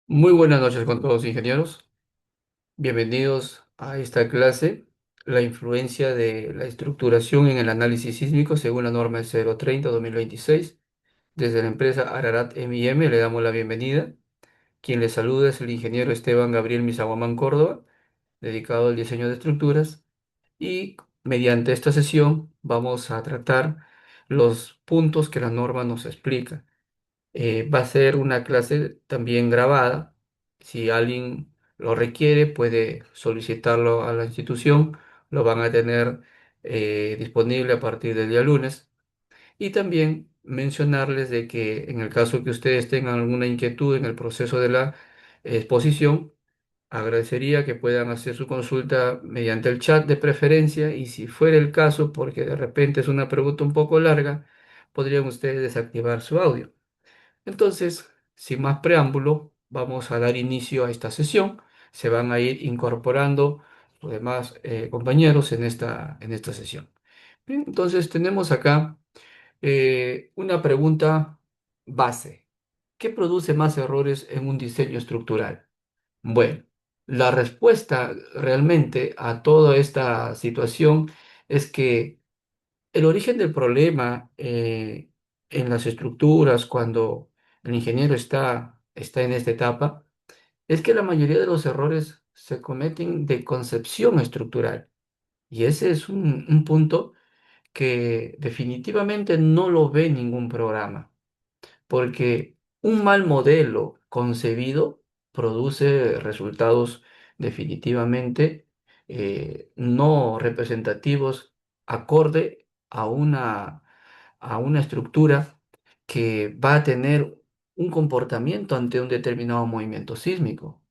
Muy buenas noches con todos, ingenieros. Bienvenidos a esta clase, la influencia de la estructuración en el análisis sísmico según la norma 030-2026. Desde la empresa Ararat M&M le damos la bienvenida. Quien le saluda es el ingeniero Esteban Gabriel Misaguamán Córdoba, dedicado al diseño de estructuras. Y mediante esta sesión vamos a tratar los puntos que la norma nos explica. Va a ser una clase también grabada. Si alguien lo requiere, puede solicitarlo a la institución. Lo van a tener disponible a partir del día lunes. Y también mencionarles de que en el caso que ustedes tengan alguna inquietud en el proceso de la exposición, agradecería que puedan hacer su consulta mediante el chat de preferencia y si fuera el caso, porque de repente es una pregunta un poco larga, podrían ustedes desactivar su audio. Entonces, sin más preámbulo, vamos a dar inicio a esta sesión. Se van a ir incorporando los demás compañeros en esta sesión. Bien, entonces, tenemos acá una pregunta base. ¿Qué produce más errores en un diseño estructural? Bueno, la respuesta realmente a toda esta situación es que el origen del problema en las estructuras, cuando el ingeniero está en esta etapa, es que la mayoría de los errores se cometen de concepción estructural. Y ese es un punto que definitivamente no lo ve ningún programa, porque un mal modelo concebido produce resultados definitivamente no representativos acorde a una estructura que va a tener un comportamiento ante un determinado movimiento sísmico,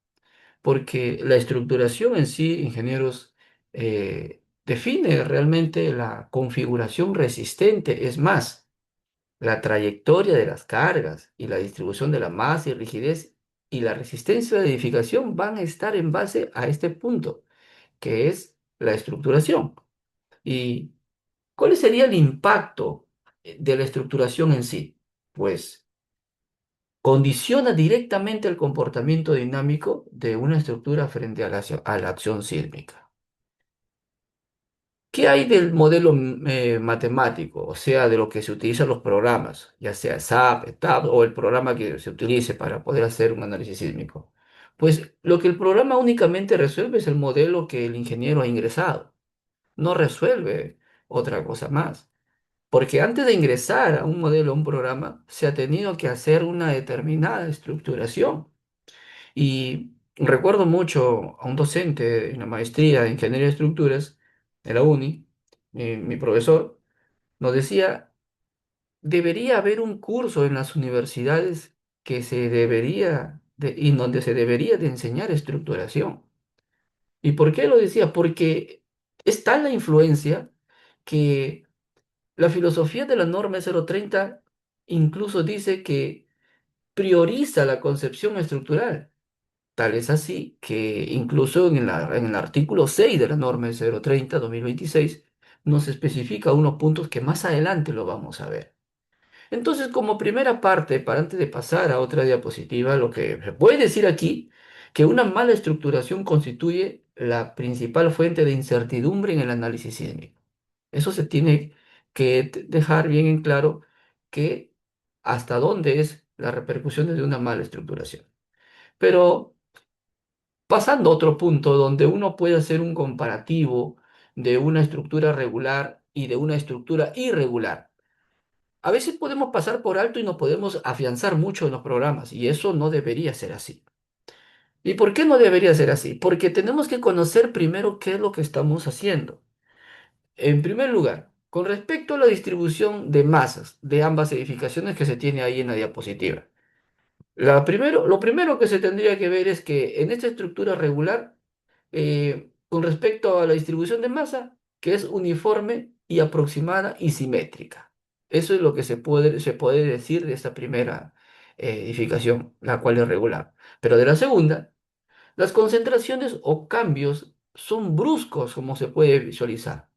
porque la estructuración en sí, ingenieros, define realmente la configuración resistente, es más, la trayectoria de las cargas y la distribución de la masa y rigidez y la resistencia de edificación van a estar en base a este punto, que es la estructuración. ¿Y cuál sería el impacto de la estructuración en sí? Pues condiciona directamente el comportamiento dinámico de una estructura frente a la acción sísmica. ¿Qué hay del modelo matemático? O sea, de lo que se utilizan los programas, ya sea SAP, ETAP o el programa que se utilice para poder hacer un análisis sísmico. Pues lo que el programa únicamente resuelve es el modelo que el ingeniero ha ingresado. No resuelve otra cosa más. Porque antes de ingresar a un modelo, a un programa, se ha tenido que hacer una determinada estructuración. Y recuerdo mucho a un docente en la maestría de Ingeniería de Estructuras de la UNI, mi profesor, nos decía, debería haber un curso en las universidades que se debería y donde se debería de enseñar estructuración. ¿Y por qué lo decía? Porque es tal la influencia que la filosofía de la norma 030 incluso dice que prioriza la concepción estructural. Tal es así que incluso en el artículo 6 de la norma 030-2026 nos especifica unos puntos que más adelante lo vamos a ver. Entonces, como primera parte, para antes de pasar a otra diapositiva, lo que se puede decir aquí, que una mala estructuración constituye la principal fuente de incertidumbre en el análisis sísmico. Eso se tiene que dejar bien en claro que hasta dónde es las repercusiones de una mala estructuración. Pero pasando a otro punto donde uno puede hacer un comparativo de una estructura regular y de una estructura irregular. A veces podemos pasar por alto y nos podemos afianzar mucho en los programas y eso no debería ser así. ¿Y por qué no debería ser así? Porque tenemos que conocer primero qué es lo que estamos haciendo. En primer lugar, con respecto a la distribución de masas de ambas edificaciones que se tiene ahí en la diapositiva. Lo primero que se tendría que ver es que en esta estructura regular, con respecto a la distribución de masa, que es uniforme y aproximada y simétrica. Eso es lo que se puede decir de esta primera edificación, la cual es regular. Pero de la segunda, las concentraciones o cambios son bruscos, como se puede visualizar.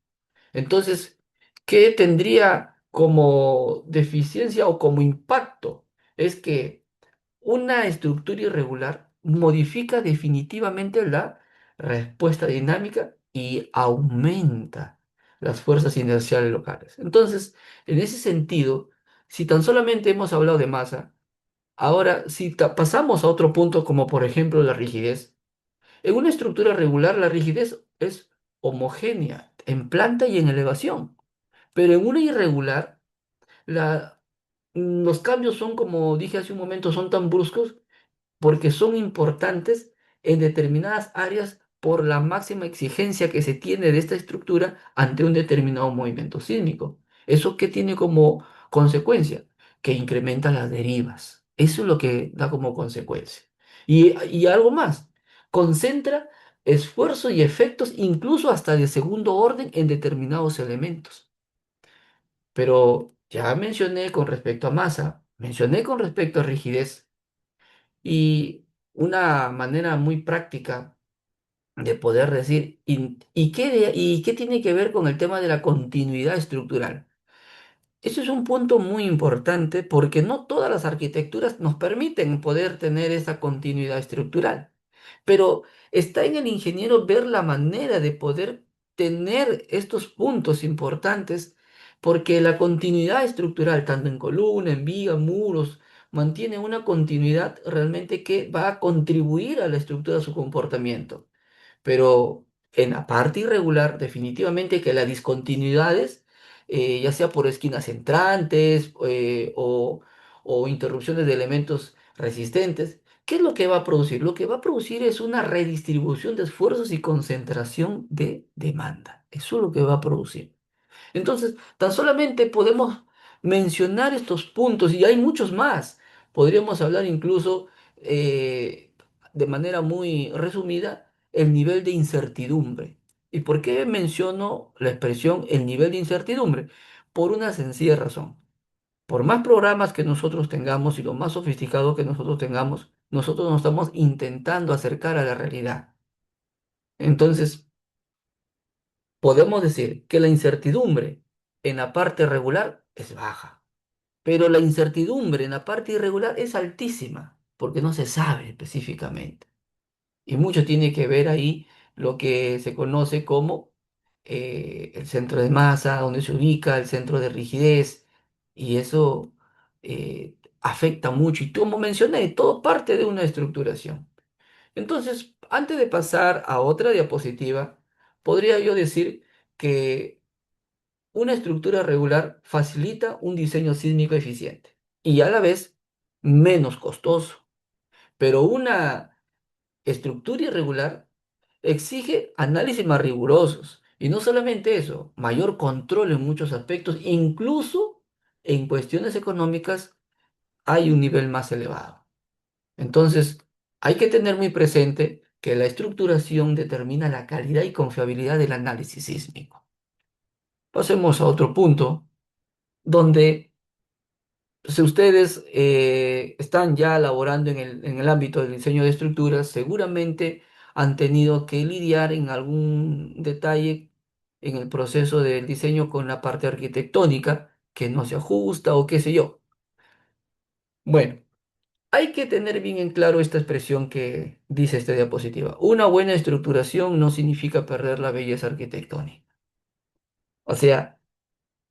Entonces, ¿qué tendría como deficiencia o como impacto? Es que una estructura irregular modifica definitivamente la respuesta dinámica y aumenta las fuerzas inerciales locales. Entonces, en ese sentido, si tan solamente hemos hablado de masa, ahora si pasamos a otro punto como por ejemplo la rigidez, en una estructura regular la rigidez es homogénea en planta y en elevación, pero en una irregular la, los cambios son, como dije hace un momento, son tan bruscos porque son importantes en determinadas áreas por la máxima exigencia que se tiene de esta estructura ante un determinado movimiento sísmico. ¿Eso qué tiene como consecuencia? Que incrementa las derivas. Eso es lo que da como consecuencia. Y algo más, concentra esfuerzo y efectos incluso hasta de segundo orden en determinados elementos. Pero ya mencioné con respecto a masa, mencioné con respecto a rigidez. Y una manera muy práctica de poder decir, ¿y qué tiene que ver con el tema de la continuidad estructural? Eso es un punto muy importante porque no todas las arquitecturas nos permiten poder tener esa continuidad estructural, pero está en el ingeniero ver la manera de poder tener estos puntos importantes porque la continuidad estructural, tanto en columna, en viga, muros, mantiene una continuidad realmente que va a contribuir a la estructura de su comportamiento. Pero en la parte irregular, definitivamente que las discontinuidades, ya sea por esquinas entrantes o interrupciones de elementos resistentes, ¿qué es lo que va a producir? Lo que va a producir es una redistribución de esfuerzos y concentración de demanda. Eso es lo que va a producir. Entonces, tan solamente podemos mencionar estos puntos y hay muchos más. Podríamos hablar incluso de manera muy resumida el nivel de incertidumbre. ¿Y por qué menciono la expresión el nivel de incertidumbre? Por una sencilla razón. Por más programas que nosotros tengamos y lo más sofisticado que nosotros tengamos, nosotros nos estamos intentando acercar a la realidad. Entonces, podemos decir que la incertidumbre en la parte regular es baja, pero la incertidumbre en la parte irregular es altísima, porque no se sabe específicamente. Y mucho tiene que ver ahí lo que se conoce como el centro de masa, donde se ubica el centro de rigidez, y eso afecta mucho. Y como mencioné, todo parte de una estructuración. Entonces, antes de pasar a otra diapositiva, podría yo decir que una estructura regular facilita un diseño sísmico eficiente y a la vez menos costoso, pero una estructura irregular exige análisis más rigurosos y no solamente eso, mayor control en muchos aspectos, incluso en cuestiones económicas hay un nivel más elevado. Entonces, hay que tener muy presente que la estructuración determina la calidad y confiabilidad del análisis sísmico. Pasemos a otro punto donde si ustedes están ya laborando en el ámbito del diseño de estructuras, seguramente han tenido que lidiar en algún detalle en el proceso del diseño con la parte arquitectónica que no se ajusta o qué sé yo. Bueno, hay que tener bien en claro esta expresión que dice esta diapositiva. Una buena estructuración no significa perder la belleza arquitectónica. O sea,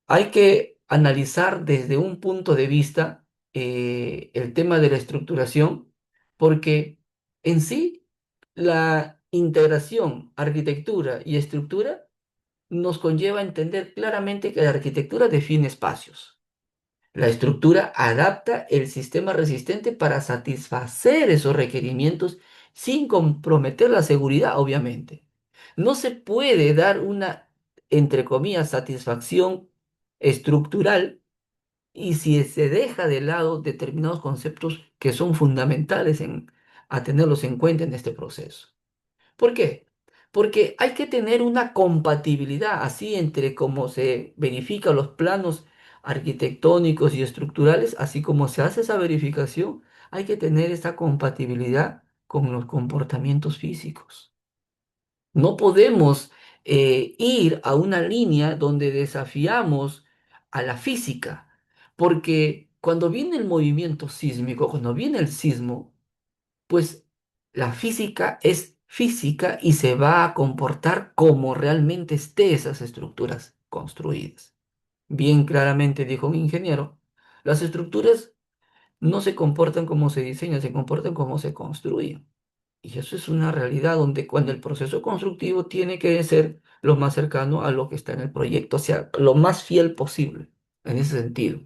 hay que analizar desde un punto de vista el tema de la estructuración, porque en sí la integración arquitectura y estructura nos conlleva a entender claramente que la arquitectura define espacios. La estructura adapta el sistema resistente para satisfacer esos requerimientos sin comprometer la seguridad, obviamente. No se puede dar una, entre comillas, satisfacción estructural y si se deja de lado determinados conceptos que son fundamentales a tenerlos en cuenta en este proceso. ¿Por qué? Porque hay que tener una compatibilidad así entre cómo se verifican los planos arquitectónicos y estructurales, así como se hace esa verificación, hay que tener esa compatibilidad con los comportamientos físicos. No podemos ir a una línea donde desafiamos a la física, porque cuando viene el movimiento sísmico, cuando viene el sismo, pues La física es física y se va a comportar como realmente esté esas estructuras construidas. Bien claramente dijo un ingeniero, las estructuras no se comportan como se diseñan, se comportan como se construyen. Y eso es una realidad donde cuando el proceso constructivo tiene que ser lo más cercano a lo que está en el proyecto, o sea, lo más fiel posible en ese sentido.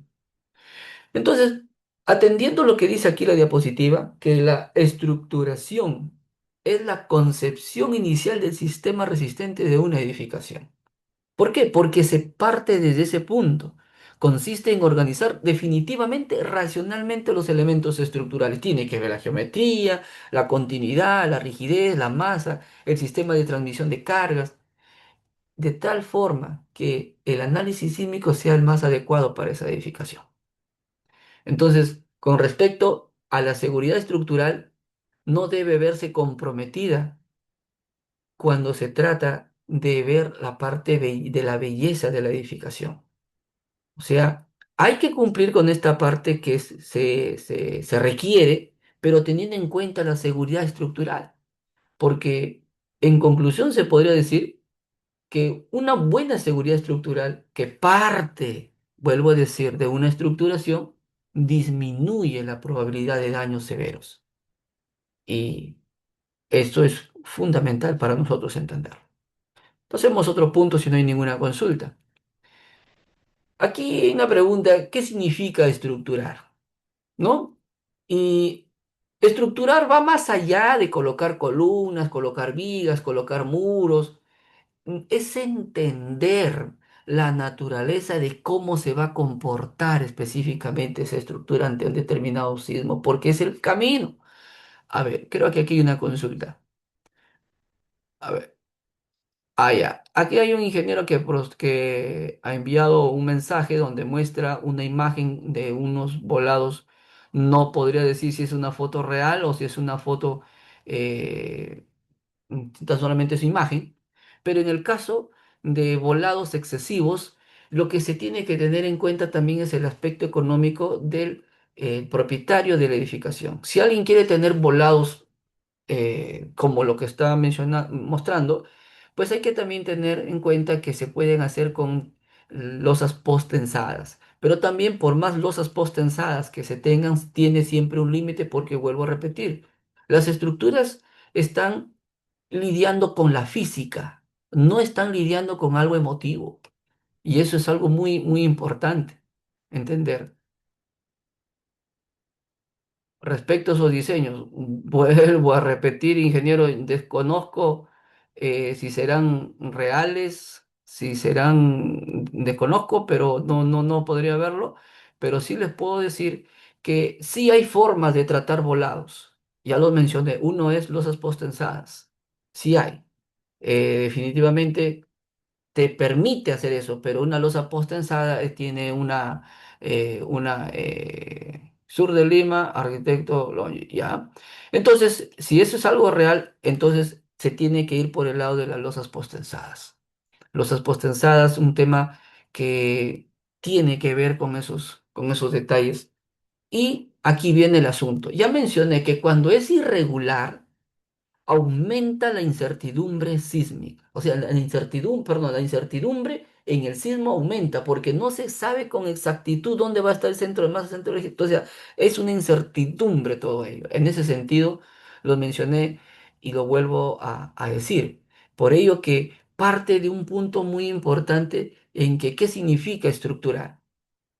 Entonces, atendiendo lo que dice aquí la diapositiva, que la estructuración es la concepción inicial del sistema resistente de una edificación. ¿Por qué? Porque se parte desde ese punto. Consiste en organizar definitivamente, racionalmente los elementos estructurales. Tiene que ver la geometría, la continuidad, la rigidez, la masa, el sistema de transmisión de cargas, de tal forma que el análisis sísmico sea el más adecuado para esa edificación. Entonces, con respecto a la seguridad estructural, no debe verse comprometida cuando se trata de ver la parte de la belleza de la edificación. O sea, hay que cumplir con esta parte que se requiere, pero teniendo en cuenta la seguridad estructural, porque en conclusión se podría decir que una buena seguridad estructural que parte, vuelvo a decir, de una estructuración, disminuye la probabilidad de daños severos. Y esto es fundamental para nosotros entender. Pasemos a otro punto si no hay ninguna consulta. Aquí hay una pregunta, ¿qué significa estructurar? ¿No? Y estructurar va más allá de colocar columnas, colocar vigas, colocar muros. Es entender la naturaleza de cómo se va a comportar específicamente esa estructura ante un determinado sismo, porque es el camino. A ver, creo que aquí hay una consulta. A ver, ya. Aquí hay un ingeniero que ha enviado un mensaje donde muestra una imagen de unos volados. No podría decir si es una foto real o si es una foto eh, tan solamente su imagen, pero en el caso de volados excesivos, lo que se tiene que tener en cuenta también es el aspecto económico del propietario de la edificación. Si alguien quiere tener volados como lo que estaba mostrando, pues hay que también tener en cuenta que se pueden hacer con losas postensadas. Pero también por más losas postensadas que se tengan, tiene siempre un límite porque vuelvo a repetir, las estructuras están lidiando con la física, no están lidiando con algo emotivo. Y eso es algo muy, muy importante entender. Respecto a esos diseños, vuelvo a repetir, ingeniero, desconozco si serán reales, si serán, desconozco, pero no podría verlo, pero sí les puedo decir que sí hay formas de tratar volados. Ya lo mencioné, uno es losas postensadas, sí hay. Definitivamente te permite hacer eso, pero una losa post-tensada tiene Sur de Lima, arquitecto, ¿ya? Entonces, si eso es algo real, entonces se tiene que ir por el lado de las losas post-tensadas. Losas post-tensadas, un tema que tiene que ver con esos detalles. Y aquí viene el asunto. Ya mencioné que cuando es irregular, aumenta la incertidumbre sísmica. O sea, la incertidumbre, perdón, la incertidumbre en el sismo aumenta porque no se sabe con exactitud dónde va a estar el centro de masa, el centro de eje. O sea, es una incertidumbre todo ello. En ese sentido, lo mencioné y lo vuelvo a decir. Por ello que parte de un punto muy importante en que qué significa estructurar.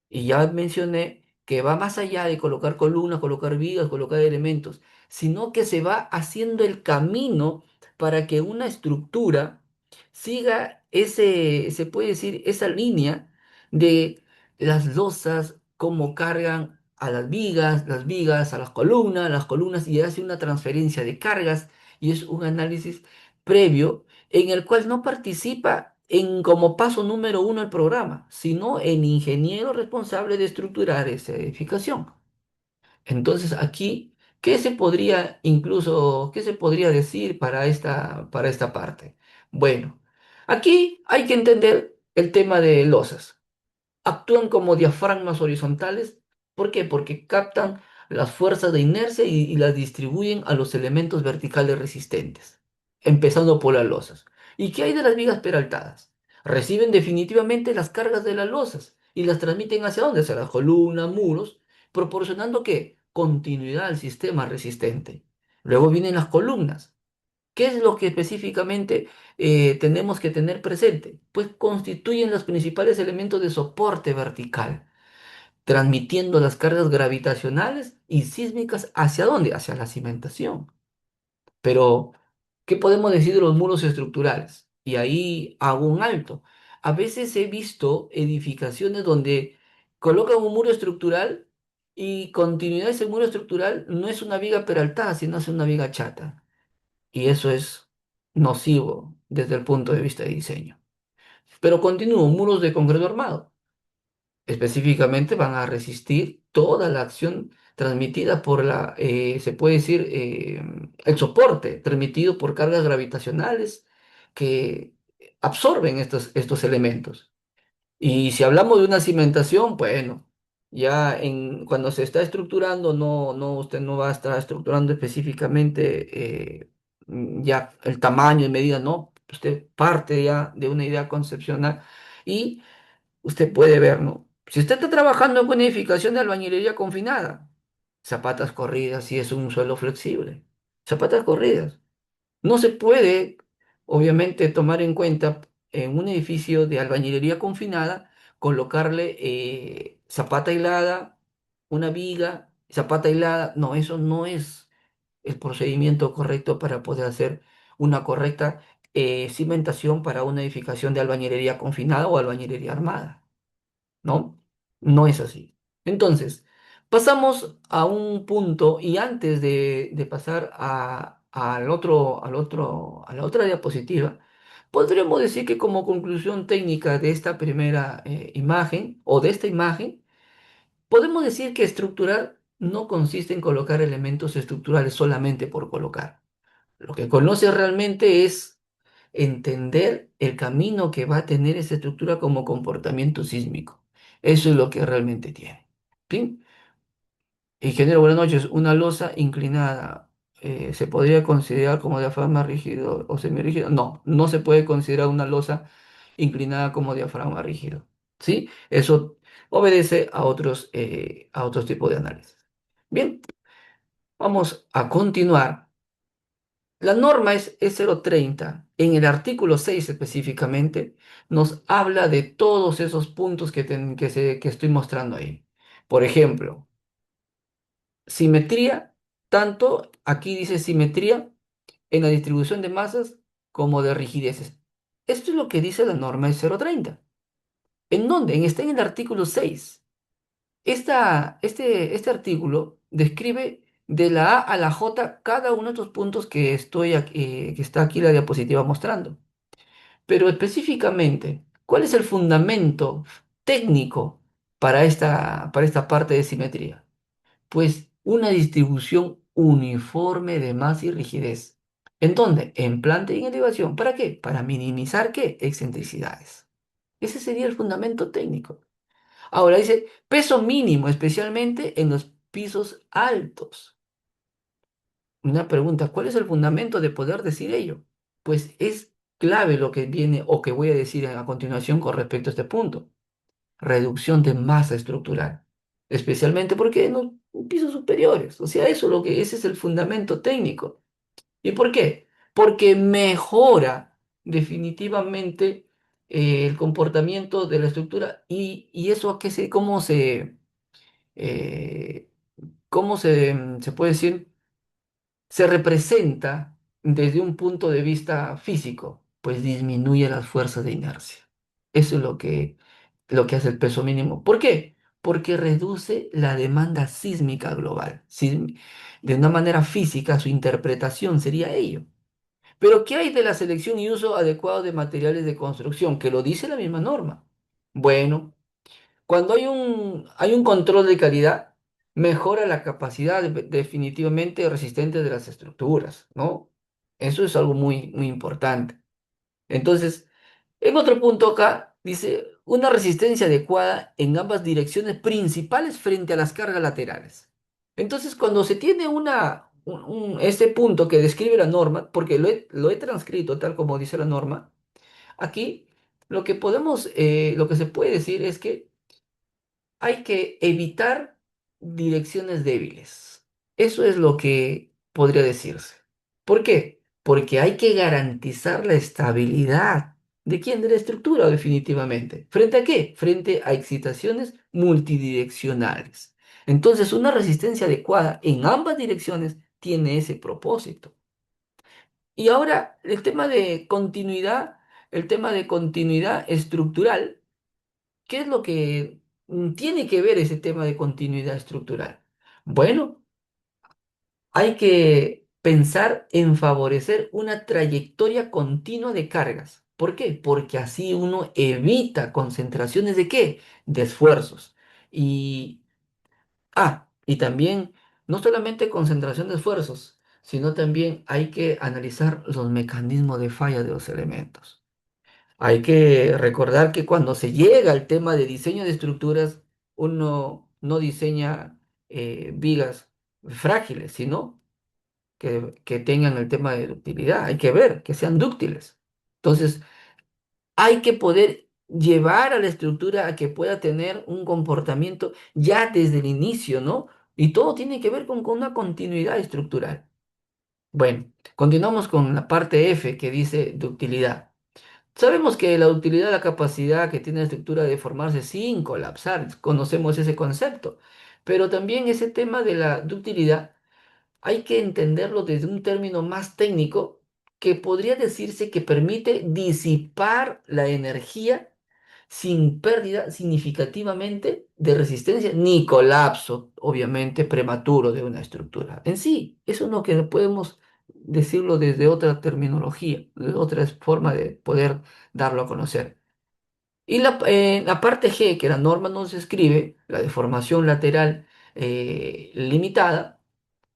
Y ya mencioné que va más allá de colocar columnas, colocar vigas, colocar elementos, sino que se va haciendo el camino para que una estructura siga se puede decir, esa línea de las losas, cómo cargan a las vigas a las columnas, y hace una transferencia de cargas, y es un análisis previo en el cual no participa en como paso número uno el programa, sino el ingeniero responsable de estructurar esa edificación. Entonces aquí, qué se podría decir para esta parte? Bueno, aquí hay que entender el tema de losas. Actúan como diafragmas horizontales. ¿Por qué? Porque captan las fuerzas de inercia y las distribuyen a los elementos verticales resistentes, empezando por las losas. ¿Y qué hay de las vigas peraltadas? Reciben definitivamente las cargas de las losas y las transmiten hacia dónde, hacia las columnas, muros, proporcionando ¿qué? Continuidad al sistema resistente. Luego vienen las columnas. ¿Qué es lo que específicamente tenemos que tener presente? Pues constituyen los principales elementos de soporte vertical, transmitiendo las cargas gravitacionales y sísmicas ¿hacia dónde? Hacia la cimentación. Pero, ¿qué podemos decir de los muros estructurales? Y ahí hago un alto. A veces he visto edificaciones donde colocan un muro estructural y continuidad de ese muro estructural no es una viga peraltada, sino es una viga chata. Y eso es nocivo desde el punto de vista de diseño. Pero continúo, muros de concreto armado. Específicamente van a resistir toda la acción transmitida por se puede decir, el soporte transmitido por cargas gravitacionales que absorben estos elementos. Y si hablamos de una cimentación, bueno, cuando se está estructurando, usted no va a estar estructurando específicamente ya el tamaño y medida, no. Usted parte ya de una idea concepcional y usted puede ver, ¿no? Si usted está trabajando en una edificación de albañilería confinada, zapatas corridas si es un suelo flexible, zapatas corridas. No se puede, obviamente, tomar en cuenta en un edificio de albañilería confinada, colocarle zapata hilada, una viga, zapata hilada. No, eso no es el procedimiento correcto para poder hacer una correcta cimentación para una edificación de albañilería confinada o albañilería armada. ¿No? No es así. Entonces, pasamos a un punto y antes de pasar a la otra diapositiva, podríamos decir que como conclusión técnica de esta primera imagen o de esta imagen, podemos decir que estructurar no consiste en colocar elementos estructurales solamente por colocar. Lo que conoce realmente es entender el camino que va a tener esa estructura como comportamiento sísmico. Eso es lo que realmente tiene. ¿Sí? Ingeniero, buenas noches. Una losa inclinada, ¿se podría considerar como diafragma rígido o semirrígido? No, no se puede considerar una losa inclinada como diafragma rígido. ¿Sí? Eso obedece a otros tipos de análisis. Bien, vamos a continuar. La norma es 030. En el artículo 6 específicamente nos habla de todos esos puntos que estoy mostrando ahí. Por ejemplo, simetría, tanto aquí dice simetría en la distribución de masas como de rigideces. Esto es lo que dice la norma de 030. ¿En dónde? Está en el artículo 6. Este artículo describe de la A a la J cada uno de estos puntos que está aquí la diapositiva mostrando. Pero específicamente, ¿cuál es el fundamento técnico para esta parte de simetría? Pues una distribución uniforme de masa y rigidez. ¿En dónde? En planta y en elevación. ¿Para qué? Para minimizar ¿qué? Excentricidades. Ese sería el fundamento técnico. Ahora dice peso mínimo, especialmente en los pisos altos. Una pregunta, ¿cuál es el fundamento de poder decir ello? Pues es clave lo que viene o que voy a decir a continuación con respecto a este punto. Reducción de masa estructural, especialmente porque en los pisos superiores. O sea, ese es el fundamento técnico. ¿Y por qué? Porque mejora definitivamente el comportamiento de la estructura y eso eh, se puede decir, se representa desde un punto de vista físico, pues disminuye las fuerzas de inercia. Eso es lo que hace el peso mínimo. ¿Por qué? Porque reduce la demanda sísmica global. De una manera física, su interpretación sería ello. Pero ¿qué hay de la selección y uso adecuado de materiales de construcción? Que lo dice la misma norma. Bueno, cuando hay un control de calidad, mejora la capacidad definitivamente resistente de las estructuras, ¿no? Eso es algo muy importante. Entonces, en otro punto acá dice una resistencia adecuada en ambas direcciones principales frente a las cargas laterales. Entonces, cuando se tiene este punto que describe la norma, porque lo he transcrito tal como dice la norma, aquí lo que se puede decir es que hay que evitar direcciones débiles. Eso es lo que podría decirse. ¿Por qué? Porque hay que garantizar la estabilidad. ¿De quién? De la estructura, definitivamente. ¿Frente a qué? Frente a excitaciones multidireccionales. Entonces, una resistencia adecuada en ambas direcciones tiene ese propósito. Y ahora, el tema de continuidad estructural. ¿Qué es lo que tiene que ver ese tema de continuidad estructural? Bueno, hay que pensar en favorecer una trayectoria continua de cargas. ¿Por qué? Porque así uno evita concentraciones de qué? De esfuerzos. Y, y también, no solamente concentración de esfuerzos, sino también hay que analizar los mecanismos de falla de los elementos. Hay que recordar que cuando se llega al tema de diseño de estructuras, uno no diseña vigas frágiles, sino que tengan el tema de ductilidad. Hay que ver que sean dúctiles. Entonces, hay que poder llevar a la estructura a que pueda tener un comportamiento ya desde el inicio, ¿no? Y todo tiene que ver con una continuidad estructural. Bueno, continuamos con la parte F que dice ductilidad. Sabemos que la ductilidad es la capacidad que tiene la estructura de formarse sin colapsar, conocemos ese concepto, pero también ese tema de la ductilidad hay que entenderlo desde un término más técnico que podría decirse que permite disipar la energía sin pérdida significativamente de resistencia ni colapso, obviamente, prematuro de una estructura. En sí, eso es lo que podemos decirlo desde otra terminología, de otra forma de poder darlo a conocer. Y la parte G, que la norma nos escribe, la deformación lateral limitada,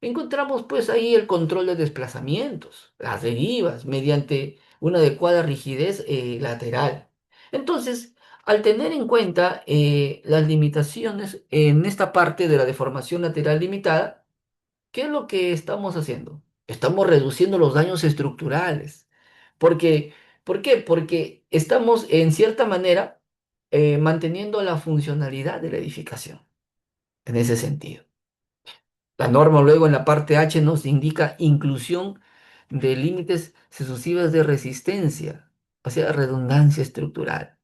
encontramos pues ahí el control de desplazamientos, las derivas, mediante una adecuada rigidez lateral. Entonces, al tener en cuenta las limitaciones en esta parte de la deformación lateral limitada, ¿qué es lo que estamos haciendo? Estamos reduciendo los daños estructurales. Porque, ¿por qué? Porque estamos, en cierta manera, manteniendo la funcionalidad de la edificación, en ese sentido. La norma luego en la parte H nos indica inclusión de límites sucesivos de resistencia, o sea, redundancia estructural.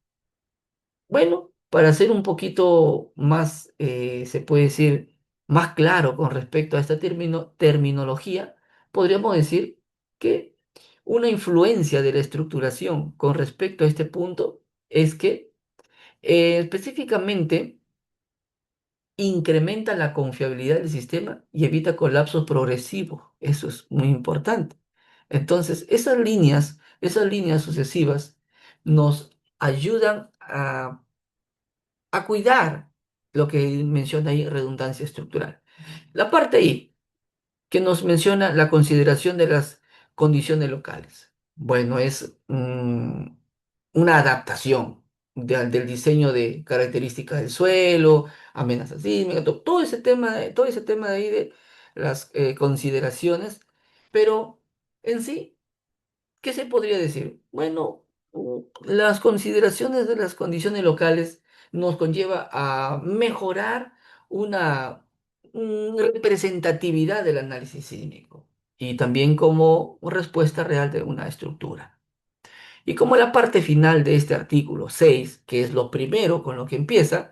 Bueno, para ser un poquito más, se puede decir, más claro con respecto a esta terminología, podríamos decir que una influencia de la estructuración con respecto a este punto es que específicamente incrementa la confiabilidad del sistema y evita colapsos progresivos. Eso es muy importante. Entonces, esas líneas sucesivas nos ayudan a cuidar lo que menciona ahí redundancia estructural. La parte I, que nos menciona la consideración de las condiciones locales. Bueno, es una adaptación del diseño de características del suelo, amenazas sísmicas, todo ese tema de ahí de las consideraciones, pero en sí, ¿qué se podría decir? Bueno, las consideraciones de las condiciones locales nos conlleva a mejorar una representatividad del análisis sísmico y también como respuesta real de una estructura. Y como la parte final de este artículo 6, que es lo primero con lo que empieza,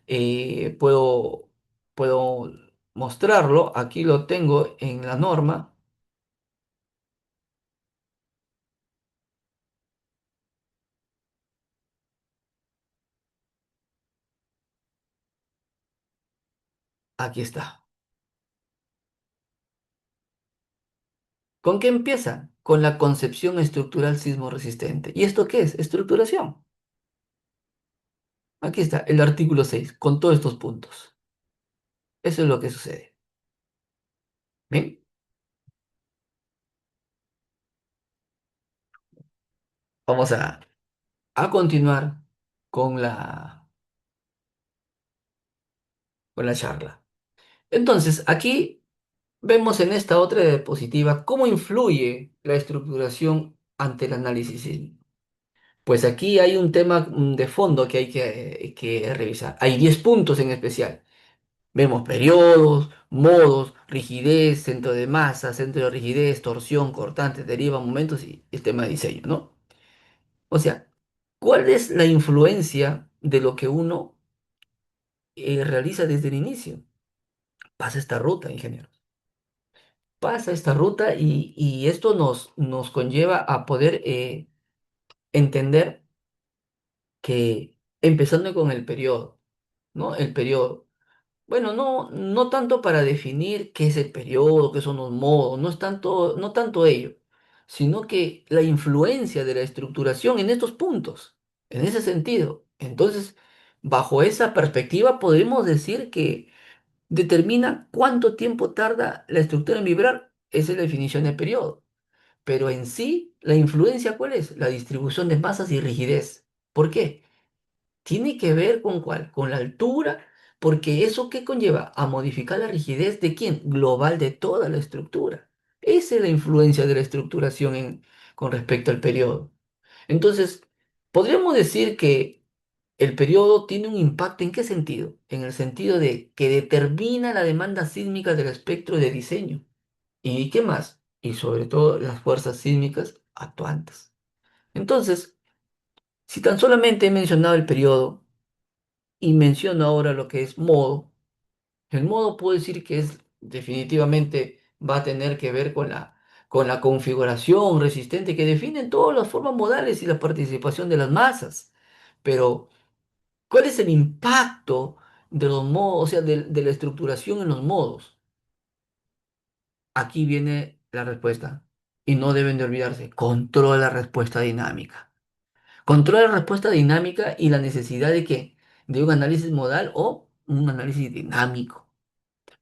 eh, puedo, puedo mostrarlo. Aquí lo tengo en la norma. Aquí está. ¿Con qué empieza? Con la concepción estructural sismo resistente. ¿Y esto qué es? Estructuración. Aquí está el artículo 6 con todos estos puntos. Eso es lo que sucede. Bien, vamos a continuar con con la charla. Entonces, aquí vemos en esta otra diapositiva cómo influye la estructuración ante el análisis sísmico. Pues aquí hay un tema de fondo que hay que revisar. Hay 10 puntos en especial. Vemos periodos, modos, rigidez, centro de masa, centro de rigidez, torsión, cortante, deriva, momentos y el tema de diseño, ¿no? O sea, ¿cuál es la influencia de lo que uno realiza desde el inicio? Pasa esta ruta, ingeniero. Pasa esta ruta y esto nos conlleva a poder entender que empezando con el periodo, ¿no? El periodo. Bueno, no tanto para definir qué es el periodo, qué son los modos, no tanto ello, sino que la influencia de la estructuración en estos puntos, en ese sentido. Entonces, bajo esa perspectiva, podemos decir que determina cuánto tiempo tarda la estructura en vibrar. Esa es la definición de periodo. Pero en sí, la influencia, ¿cuál es? La distribución de masas y rigidez. ¿Por qué? Tiene que ver con cuál, con la altura, porque eso qué conlleva a modificar la rigidez de quién, global de toda la estructura. Esa es la influencia de la estructuración con respecto al periodo. Entonces, podríamos decir que el periodo tiene un impacto ¿en qué sentido? En el sentido de que determina la demanda sísmica del espectro de diseño. ¿Y qué más? Y sobre todo las fuerzas sísmicas actuantes. Entonces, si tan solamente he mencionado el periodo, y menciono ahora lo que es modo. El modo puedo decir que es definitivamente va a tener que ver con la configuración resistente que definen todas las formas modales y la participación de las masas. Pero, ¿cuál es el impacto de los modos, o sea, de la estructuración en los modos? Aquí viene la respuesta. Y no deben de olvidarse, controla la respuesta dinámica. Controla la respuesta dinámica y la necesidad de que de un análisis modal o un análisis dinámico.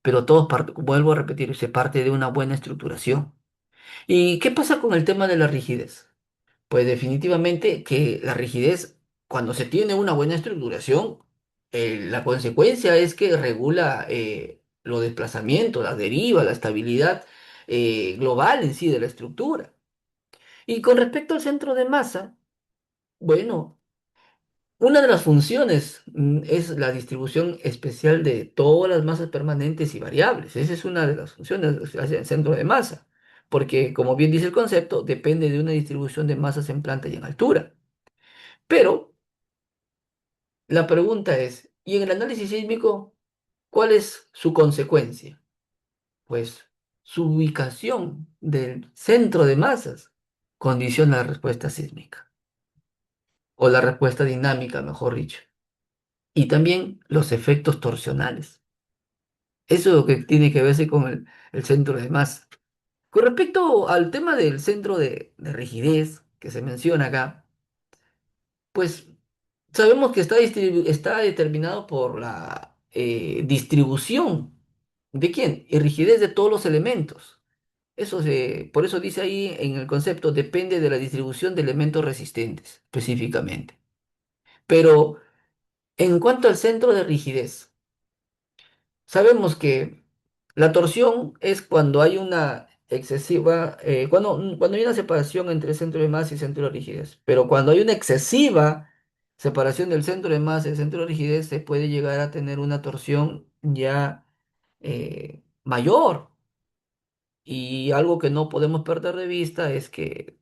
Pero todo parte, vuelvo a repetir, se parte de una buena estructuración. ¿Y qué pasa con el tema de la rigidez? Pues definitivamente que la rigidez, cuando se tiene una buena estructuración, la consecuencia es que regula los desplazamientos, la deriva, la estabilidad global en sí de la estructura. Y con respecto al centro de masa, bueno, una de las funciones es la distribución especial de todas las masas permanentes y variables. Esa es una de las funciones hacia el centro de masa, porque como bien dice el concepto, depende de una distribución de masas en planta y en altura. Pero la pregunta es, ¿y en el análisis sísmico, cuál es su consecuencia? Pues su ubicación del centro de masas condiciona la respuesta sísmica, o la respuesta dinámica, mejor dicho, y también los efectos torsionales. Eso es lo que tiene que verse con el centro de masa. Con respecto al tema del centro de rigidez que se menciona acá, pues sabemos que está determinado por la distribución de quién, y rigidez de todos los elementos. Por eso dice ahí en el concepto, depende de la distribución de elementos resistentes, específicamente. Pero en cuanto al centro de rigidez, sabemos que la torsión es cuando hay una excesiva, cuando hay una separación entre el centro de masa y centro de rigidez, pero cuando hay una excesiva separación del centro de masa y el centro de rigidez, se puede llegar a tener una torsión ya mayor. Y algo que no podemos perder de vista es que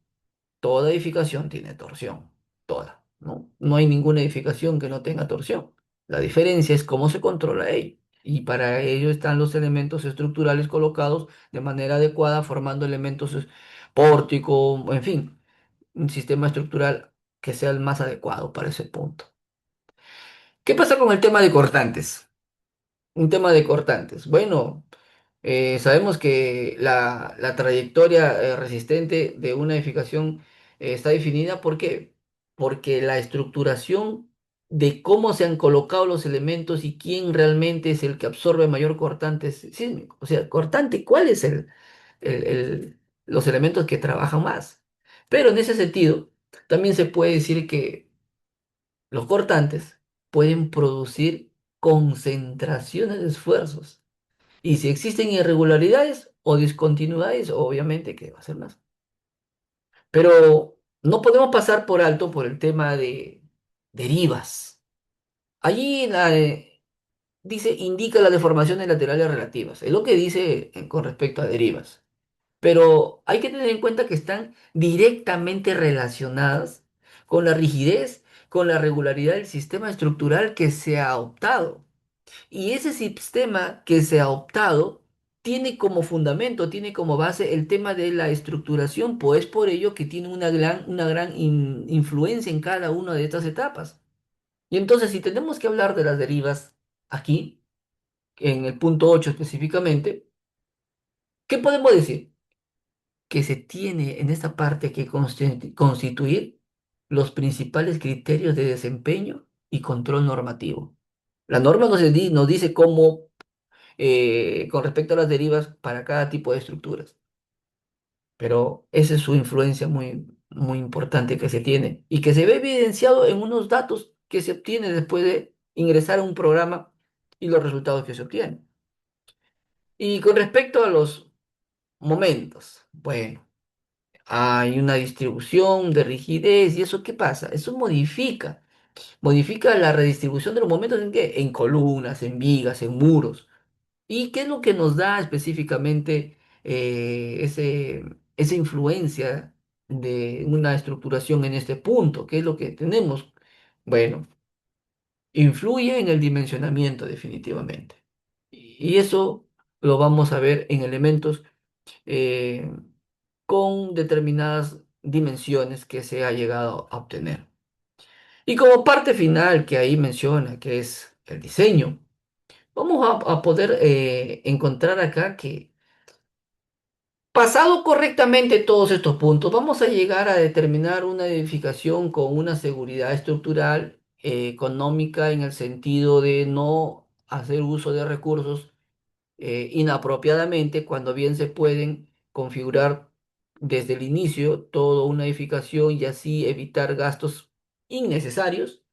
toda edificación tiene torsión, toda, ¿no? No hay ninguna edificación que no tenga torsión. La diferencia es cómo se controla ello. Y para ello están los elementos estructurales colocados de manera adecuada, formando elementos pórtico, en fin, un sistema estructural que sea el más adecuado para ese punto. ¿Qué pasa con el tema de cortantes? Un tema de cortantes. Bueno, sabemos que la trayectoria resistente de una edificación está definida. ¿Por qué? Porque la estructuración de cómo se han colocado los elementos y quién realmente es el que absorbe mayor cortante sísmico. O sea, cortante, ¿cuál es el- el- los elementos que trabajan más? Pero en ese sentido, también se puede decir que los cortantes pueden producir concentraciones de esfuerzos. Y si existen irregularidades o discontinuidades, obviamente que va a ser más. Pero no podemos pasar por alto por el tema de derivas. Allí dice, indica las deformaciones laterales relativas. Es lo que dice con respecto a derivas. Pero hay que tener en cuenta que están directamente relacionadas con la rigidez, con la regularidad del sistema estructural que se ha optado. Y ese sistema que se ha optado tiene como fundamento, tiene como base el tema de la estructuración, pues por ello que tiene una gran influencia en cada una de estas etapas. Y entonces, si tenemos que hablar de las derivas aquí, en el punto 8 específicamente, ¿qué podemos decir? Que se tiene en esta parte que constituir los principales criterios de desempeño y control normativo. La norma nos dice cómo, con respecto a las derivas para cada tipo de estructuras, pero esa es su influencia muy, muy importante que se tiene y que se ve evidenciado en unos datos que se obtienen después de ingresar a un programa y los resultados que se obtienen. Y con respecto a los momentos, bueno. Hay una distribución de rigidez y eso ¿qué pasa? Eso modifica la redistribución de los momentos en qué, en columnas, en vigas, en muros. ¿Y qué es lo que nos da específicamente esa influencia de una estructuración en este punto? ¿Qué es lo que tenemos? Bueno, influye en el dimensionamiento definitivamente. Y eso lo vamos a ver en elementos eh, con determinadas dimensiones que se ha llegado a obtener. Y como parte final que ahí menciona, que es el diseño, vamos a poder encontrar acá que pasado correctamente todos estos puntos, vamos a llegar a determinar una edificación con una seguridad estructural, económica, en el sentido de no hacer uso de recursos inapropiadamente cuando bien se pueden configurar desde el inicio toda una edificación y así evitar gastos innecesarios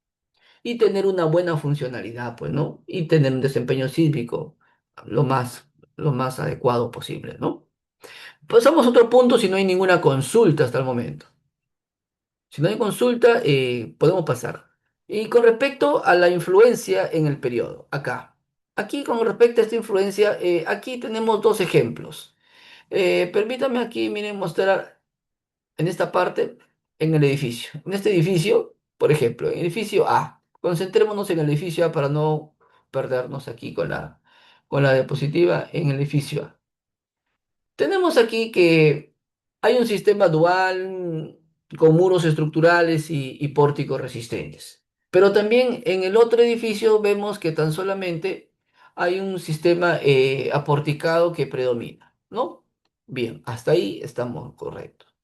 y tener una buena funcionalidad, pues, ¿no? Y tener un desempeño sísmico lo más, lo más adecuado posible, ¿no? Pasamos a otro punto si no hay ninguna consulta hasta el momento. Si no hay consulta, podemos pasar. Y con respecto a la influencia en el periodo, acá. Aquí con respecto a esta influencia, aquí tenemos dos ejemplos. Permítame aquí, miren, mostrar en esta parte, en el edificio. En este edificio, por ejemplo, en el edificio A. Concentrémonos en el edificio A para no perdernos aquí con la diapositiva en el edificio A. Tenemos aquí que hay un sistema dual con muros estructurales y pórticos resistentes. Pero también en el otro edificio vemos que tan solamente hay un sistema aporticado que predomina, ¿no? Bien, hasta ahí estamos correctos.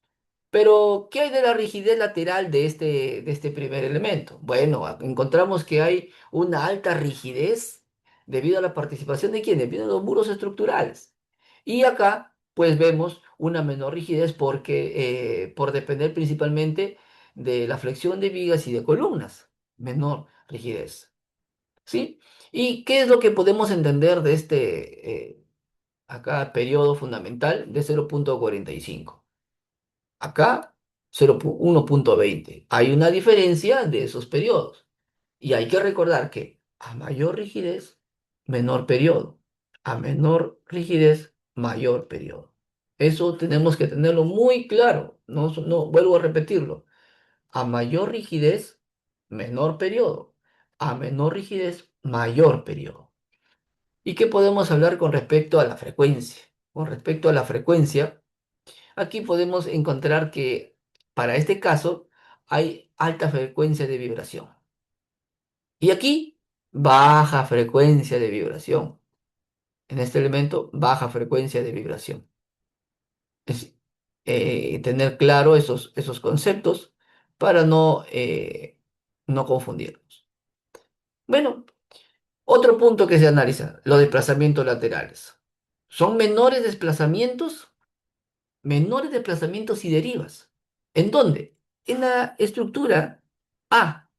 Pero, ¿qué hay de la rigidez lateral de este primer elemento? Bueno, encontramos que hay una alta rigidez debido a la participación de quién, debido a los muros estructurales. Y acá, pues vemos una menor rigidez porque, por depender principalmente de la flexión de vigas y de columnas, menor rigidez. ¿Sí? ¿Y qué es lo que podemos entender de acá, periodo fundamental de 0,45? Acá 1,20. Hay una diferencia de esos periodos. Y hay que recordar que a mayor rigidez, menor periodo. A menor rigidez, mayor periodo. Eso tenemos que tenerlo muy claro. No, no vuelvo a repetirlo. A mayor rigidez, menor periodo. A menor rigidez, mayor periodo. ¿Y qué podemos hablar con respecto a la frecuencia? Con respecto a la frecuencia, aquí podemos encontrar que para este caso hay alta frecuencia de vibración. Y aquí baja frecuencia de vibración. En este elemento, baja frecuencia de vibración. Es tener claro esos conceptos para no confundirnos. Bueno, otro punto que se analiza, los desplazamientos laterales. Son menores desplazamientos y derivas. ¿En dónde? En la estructura A.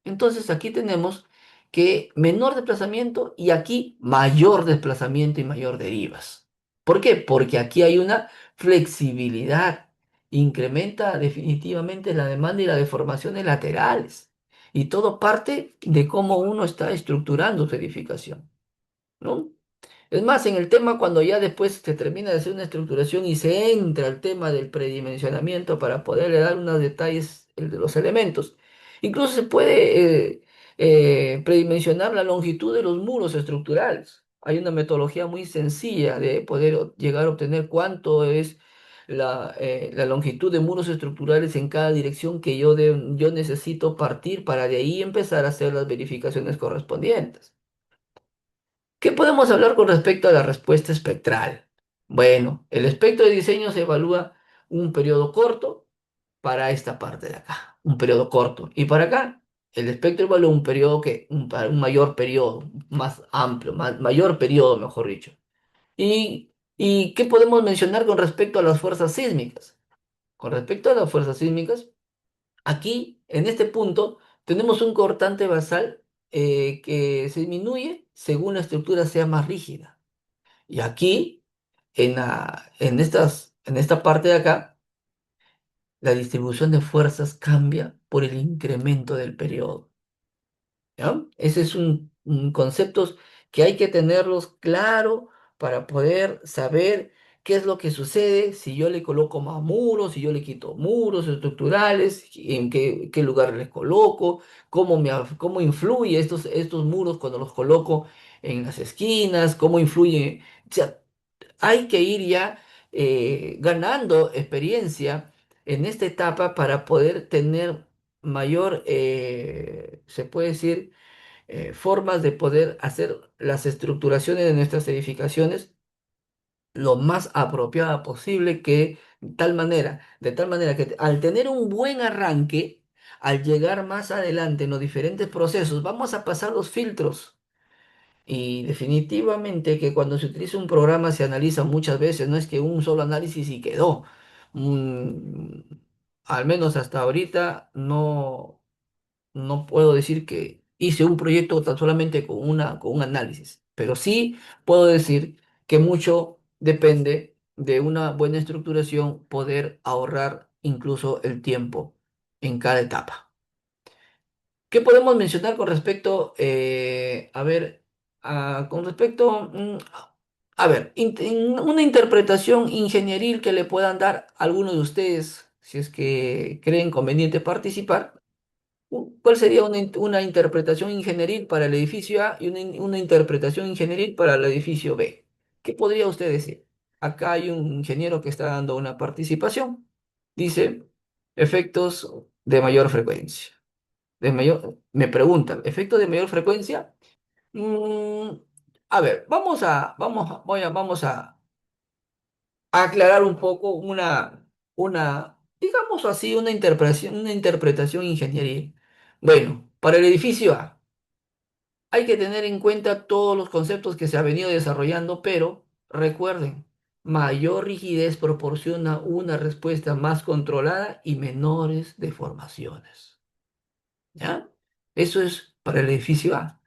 Entonces aquí tenemos que menor desplazamiento y aquí mayor desplazamiento y mayor derivas. ¿Por qué? Porque aquí hay una flexibilidad, incrementa definitivamente la demanda y las deformaciones laterales. Y todo parte de cómo uno está estructurando su edificación, ¿no? Es más, en el tema, cuando ya después se termina de hacer una estructuración y se entra al tema del predimensionamiento para poderle dar unos detalles de los elementos, incluso se puede predimensionar la longitud de los muros estructurales. Hay una metodología muy sencilla de poder llegar a obtener cuánto es la longitud de muros estructurales en cada dirección que yo necesito partir para de ahí empezar a hacer las verificaciones correspondientes. ¿Qué podemos hablar con respecto a la respuesta espectral? Bueno, el espectro de diseño se evalúa un periodo corto para esta parte de acá, un periodo corto. Y para acá, el espectro evalúa un periodo un mayor periodo, más amplio, mayor periodo, mejor dicho. ¿Y qué podemos mencionar con respecto a las fuerzas sísmicas? Con respecto a las fuerzas sísmicas, aquí, en este punto, tenemos un cortante basal que se disminuye según la estructura sea más rígida. Y aquí, en esta parte de acá, la distribución de fuerzas cambia por el incremento del periodo. ¿Ya? Ese es un conceptos que hay que tenerlos claro para poder saber qué es lo que sucede si yo le coloco más muros, si yo le quito muros estructurales, en qué lugar les coloco, cómo influye estos muros cuando los coloco en las esquinas, cómo influye. O sea, hay que ir ya ganando experiencia en esta etapa para poder tener mayor, se puede decir, formas de poder hacer las estructuraciones de nuestras edificaciones lo más apropiada posible de tal manera que al tener un buen arranque, al llegar más adelante en los diferentes procesos, vamos a pasar los filtros. Y definitivamente que cuando se utiliza un programa se analiza muchas veces, no es que un solo análisis y quedó. Mm, Al menos hasta ahorita no puedo decir que hice un proyecto tan solamente con un análisis, pero sí puedo decir que mucho depende de una buena estructuración, poder ahorrar incluso el tiempo en cada etapa. ¿Qué podemos mencionar con respecto, a ver, con respecto, a ver, una interpretación ingenieril que le puedan dar a alguno de ustedes, si es que creen conveniente participar? ¿Cuál sería una interpretación ingenieril para el edificio A y una interpretación ingenieril para el edificio B? ¿Qué podría usted decir? Acá hay un ingeniero que está dando una participación. Dice, efectos de mayor frecuencia. Me preguntan, ¿efectos de mayor frecuencia? Mm, a ver, vamos a aclarar un poco digamos así, una interpretación ingenieril. Bueno, para el edificio A, hay que tener en cuenta todos los conceptos que se ha venido desarrollando, pero recuerden, mayor rigidez proporciona una respuesta más controlada y menores deformaciones. ¿Ya? Eso es para el edificio A.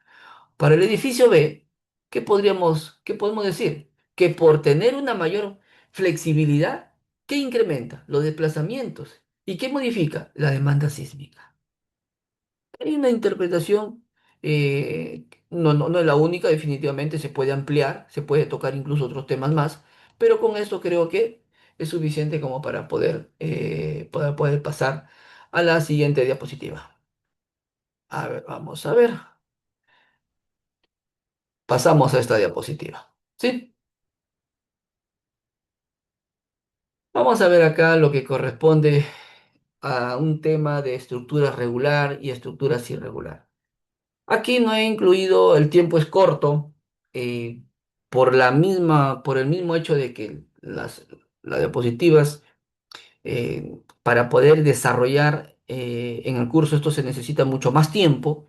Para el edificio B, qué podemos decir? Que por tener una mayor flexibilidad, ¿qué incrementa? Los desplazamientos. ¿Y qué modifica? La demanda sísmica. Hay una interpretación, no es la única, definitivamente se puede ampliar, se puede tocar incluso otros temas más, pero con esto creo que es suficiente como para poder pasar a la siguiente diapositiva. A ver, vamos a ver. Pasamos a esta diapositiva. ¿Sí? Vamos a ver acá lo que corresponde a un tema de estructura regular y estructuras irregular. Aquí no he incluido el tiempo es corto, eh, por el mismo hecho de que las diapositivas, para poder desarrollar en el curso esto se necesita mucho más tiempo.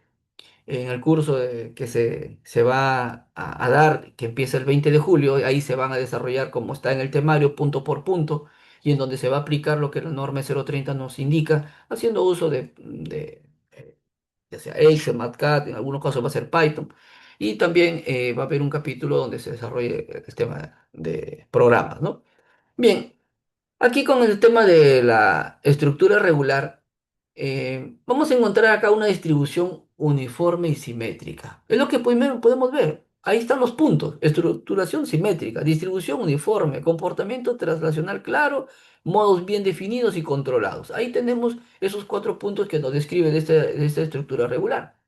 En el curso que se va a dar, que empieza el 20 de julio, ahí se van a desarrollar como está en el temario, punto por punto, y en donde se va a aplicar lo que la norma 030 nos indica, haciendo uso ya sea Excel, MATLAB, en algunos casos va a ser Python. Y también va a haber un capítulo donde se desarrolle el tema de programas, ¿no? Bien, aquí con el tema de la estructura regular, vamos a encontrar acá una distribución uniforme y simétrica. Es lo que primero podemos ver. Ahí están los puntos. Estructuración simétrica, distribución uniforme, comportamiento translacional claro, modos bien definidos y controlados. Ahí tenemos esos cuatro puntos que nos describen de esta estructura regular.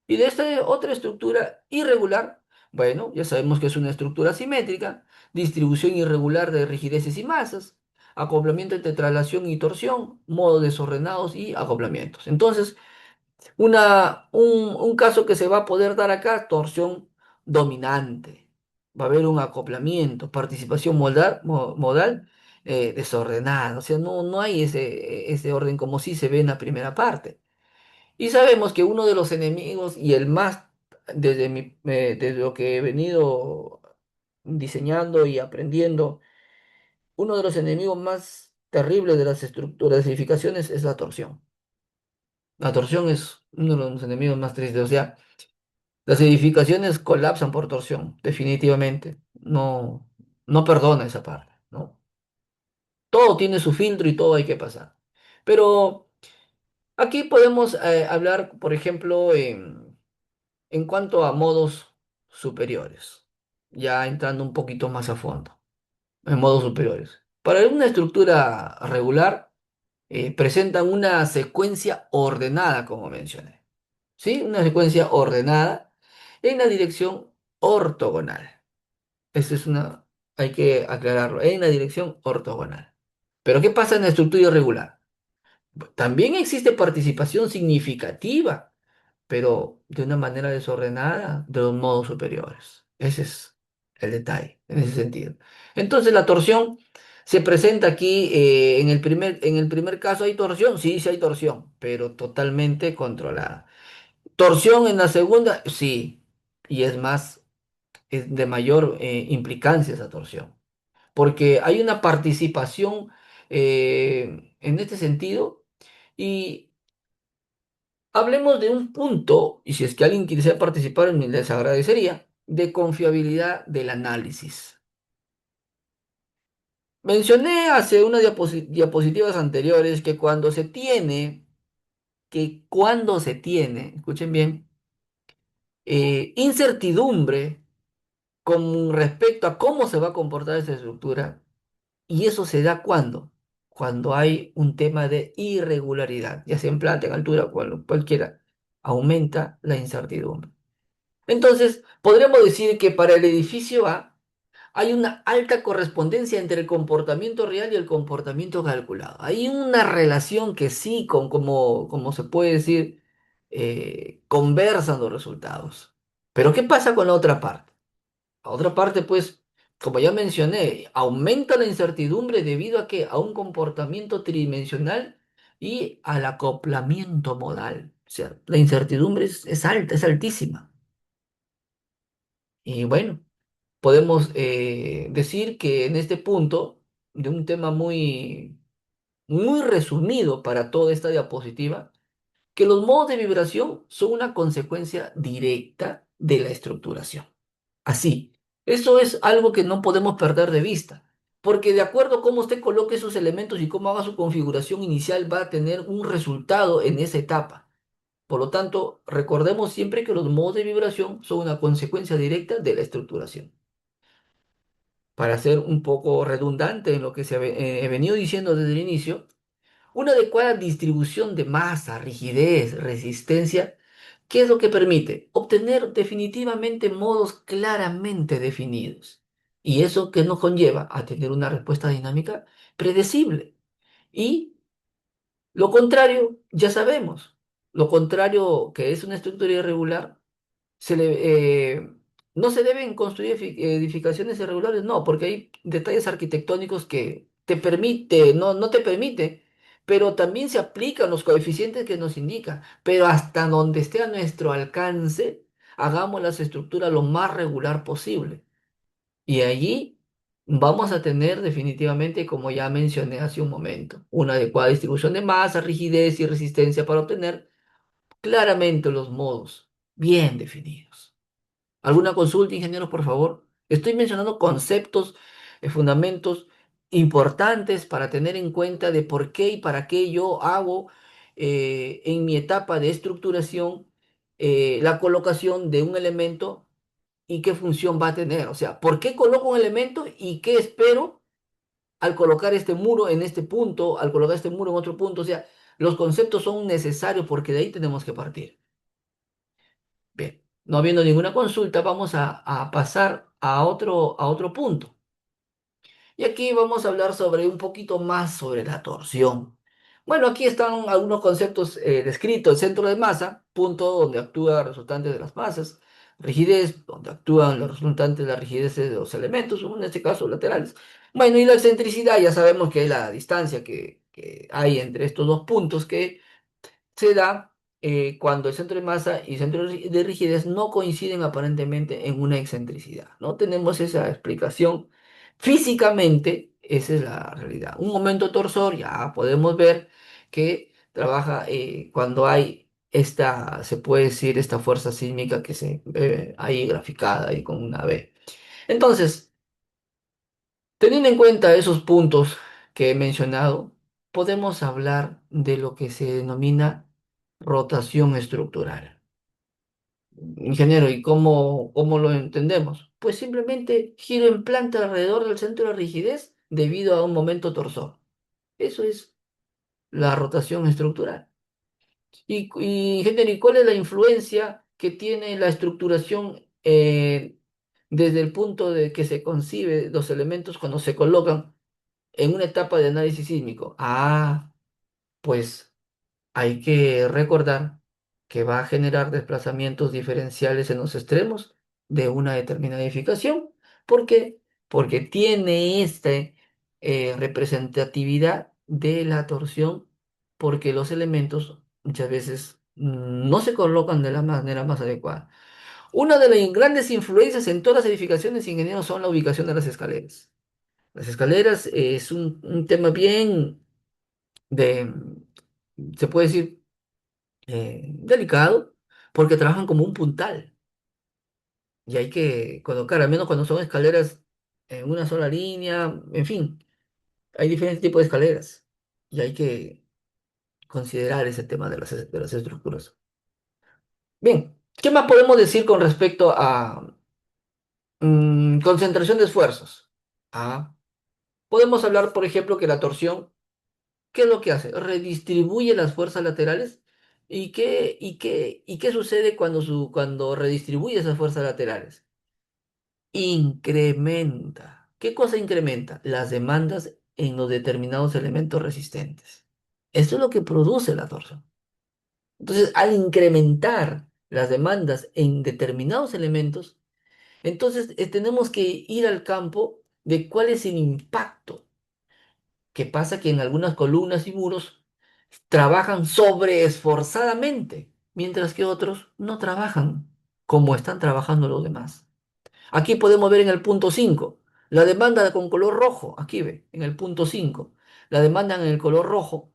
Y de esta otra estructura irregular, bueno, ya sabemos que es una estructura simétrica, distribución irregular de rigideces y masas, acoplamiento entre traslación y torsión, modos desordenados y acoplamientos. Entonces, un caso que se va a poder dar acá, torsión dominante. Va a haber un acoplamiento, participación modal desordenada. O sea, no hay ese orden como si se ve en la primera parte. Y sabemos que uno de los enemigos y el más, desde lo que he venido diseñando y aprendiendo, uno de los enemigos más terribles de las estructuras de edificaciones es la torsión. La torsión es uno de los enemigos más tristes. O sea, las edificaciones colapsan por torsión, definitivamente. No perdona esa parte, ¿no? Todo tiene su filtro y todo hay que pasar. Pero aquí podemos hablar, por ejemplo, en cuanto a modos superiores, ya entrando un poquito más a fondo, en modos superiores. Para una estructura regular, presentan una secuencia ordenada, como mencioné. ¿Sí? Una secuencia ordenada en la dirección ortogonal. Eso es hay que aclararlo, en la dirección ortogonal. Pero ¿qué pasa en la estructura irregular? También existe participación significativa, pero de una manera desordenada de los modos superiores. Ese es el detalle, en ese sentido. Entonces la torsión se presenta aquí, en el primer caso hay torsión, sí, sí hay torsión, pero totalmente controlada. Torsión en la segunda, sí, y es más, es de mayor implicancia esa torsión, porque hay una participación en este sentido. Y hablemos de un punto, y si es que alguien quisiera participar, les agradecería, de confiabilidad del análisis. Mencioné hace unas diapositivas anteriores que cuando se tiene, escuchen bien, incertidumbre con respecto a cómo se va a comportar esta estructura, y eso se da cuando hay un tema de irregularidad, ya sea en planta, en altura, cualquiera, aumenta la incertidumbre. Entonces, podríamos decir que para el edificio A hay una alta correspondencia entre el comportamiento real y el comportamiento calculado. Hay una relación que sí, como se puede decir, conversan los resultados. Pero ¿qué pasa con la otra parte? La otra parte, pues, como ya mencioné, aumenta la incertidumbre debido a que a un comportamiento tridimensional y al acoplamiento modal. O sea, la incertidumbre es alta, es altísima. Y bueno, podemos decir que en este punto, de un tema muy resumido para toda esta diapositiva, que los modos de vibración son una consecuencia directa de la estructuración. Así, eso es algo que no podemos perder de vista, porque de acuerdo a cómo usted coloque sus elementos y cómo haga su configuración inicial, va a tener un resultado en esa etapa. Por lo tanto, recordemos siempre que los modos de vibración son una consecuencia directa de la estructuración. Para ser un poco redundante en lo que he venido diciendo desde el inicio, una adecuada distribución de masa, rigidez, resistencia, ¿qué es lo que permite? Obtener definitivamente modos claramente definidos. Y eso que nos conlleva a tener una respuesta dinámica predecible. Y lo contrario, ya sabemos. Lo contrario, que es una estructura irregular, se le, no se deben construir edificaciones irregulares, no, porque hay detalles arquitectónicos que no te permite, pero también se aplican los coeficientes que nos indican, pero hasta donde esté a nuestro alcance, hagamos las estructuras lo más regular posible. Y allí vamos a tener definitivamente, como ya mencioné hace un momento, una adecuada distribución de masa, rigidez y resistencia para obtener claramente los modos, bien definidos. ¿Alguna consulta, ingeniero, por favor? Estoy mencionando conceptos, fundamentos importantes para tener en cuenta de por qué y para qué yo hago en mi etapa de estructuración la colocación de un elemento y qué función va a tener. O sea, ¿por qué coloco un elemento y qué espero al colocar este muro en este punto, al colocar este muro en otro punto? O sea, los conceptos son necesarios porque de ahí tenemos que partir. Bien, no habiendo ninguna consulta, vamos a pasar a otro punto. Y aquí vamos a hablar sobre un poquito más sobre la torsión. Bueno, aquí están algunos conceptos descritos. El centro de masa, punto donde actúa resultante de las masas. Rigidez, donde actúan los resultantes de la rigidez de los elementos, en este caso laterales. Bueno, y la excentricidad, ya sabemos que es la distancia que hay entre estos dos puntos que se da cuando el centro de masa y centro de rigidez no coinciden aparentemente en una excentricidad. No tenemos esa explicación. Físicamente, esa es la realidad. Un momento torsor, ya podemos ver que trabaja cuando hay esta, se puede decir, esta fuerza sísmica que se ve ahí graficada ahí con una B. Entonces, teniendo en cuenta esos puntos que he mencionado, podemos hablar de lo que se denomina rotación estructural. Ingeniero, ¿y cómo lo entendemos? Pues simplemente giro en planta alrededor del centro de rigidez debido a un momento torsor. Eso es la rotación estructural. Ingeniero, ¿y cuál es la influencia que tiene la estructuración desde el punto de que se concibe los elementos cuando se colocan en una etapa de análisis sísmico? Pues hay que recordar que va a generar desplazamientos diferenciales en los extremos de una determinada edificación. ¿Por qué? Porque tiene esta representatividad de la torsión, porque los elementos muchas veces no se colocan de la manera más adecuada. Una de las grandes influencias en todas las edificaciones ingenieros son la ubicación de las escaleras. Las escaleras es un tema bien de, se puede decir, delicado, porque trabajan como un puntal y hay que colocar, al menos cuando son escaleras en una sola línea, en fin, hay diferentes tipos de escaleras y hay que considerar ese tema de las estructuras. Bien, ¿qué más podemos decir con respecto a concentración de esfuerzos? Ah, podemos hablar, por ejemplo, que la torsión, ¿qué es lo que hace? Redistribuye las fuerzas laterales. ¿Y qué sucede cuando redistribuye esas fuerzas laterales? Incrementa. ¿Qué cosa incrementa? Las demandas en los determinados elementos resistentes. Esto es lo que produce la torsión. Entonces, al incrementar las demandas en determinados elementos, entonces tenemos que ir al campo de cuál es el impacto. Que pasa que en algunas columnas y muros trabajan sobreesforzadamente, mientras que otros no trabajan como están trabajando los demás. Aquí podemos ver en el punto 5 la demanda con color rojo, aquí ve, en el punto 5 la demanda en el color rojo